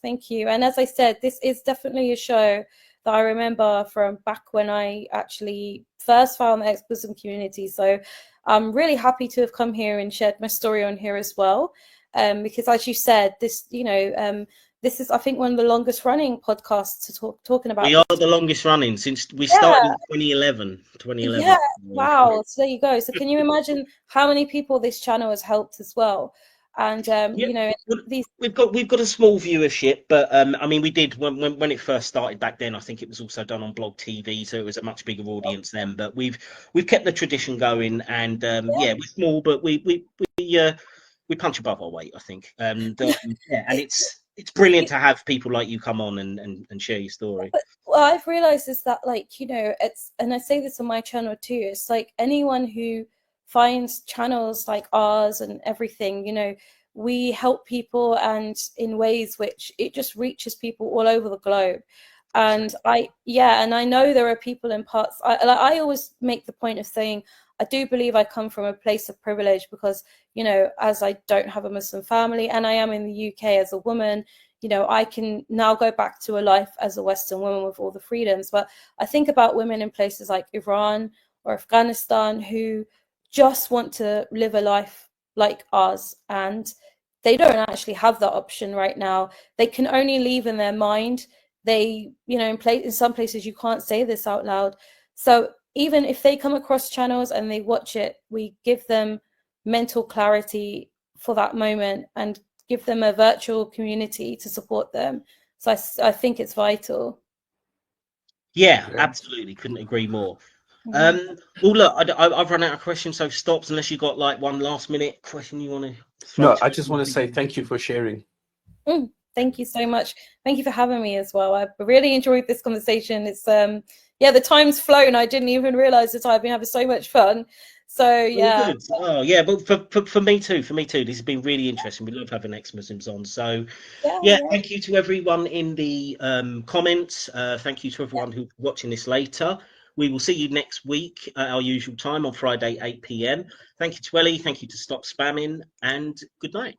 Thank you. And as I said, this is definitely a show that I remember from back when I actually first found the ex-Muslim community. So I'm really happy to have come here and shared my story on here as well. Because as you said, this, this is, I think, one of the longest running podcasts to talking about. We are the longest running since we started in 2011. Yeah, wow. So there you go. So can you imagine how many people this channel has helped as well? And we've got a small viewership, but I mean, we did when it first started back then. I think it was also done on Blog TV, so it was a much bigger audience then. But we've kept the tradition going, and we're small, but we punch above our weight, I think. And and it's brilliant to have people like you come on and share your story. But what I've realized is that, like, it's, and I say this on my channel too, it's like anyone who finds channels like ours and everything, we help people, and in ways which it just reaches people all over the globe. And I know there are people in parts, I always make the point of saying, I do believe I come from a place of privilege because, as I don't have a Muslim family and I am in the UK as a woman, I can now go back to a life as a Western woman with all the freedoms. But I think about women in places like Iran or Afghanistan who just want to live a life like ours, and they don't actually have that option right now. They can only leave in their mind. They, in some places you can't say this out loud. So even if they come across channels and they watch it, we give them mental clarity for that moment and give them a virtual community to support them. So I think it's vital. Yeah, absolutely. Couldn't agree more. Well, look, I've run out of questions, so stops unless you got like one last minute question you want to. No, I just want to say thank you for sharing. Thank you so much. Thank you for having me as well. I really enjoyed this conversation. It's the time's flown. I didn't even realize that I've been having so much fun. So yeah. Oh yeah, but for me too. This has been really interesting. We love having ex-Muslims on. So yeah, thank you to everyone in the comments. Thank you to everyone who's watching this later. We will see you next week at our usual time on Friday, 8 p.m. Thank you to Ellie. Thank you to Stop Spamming, and good night.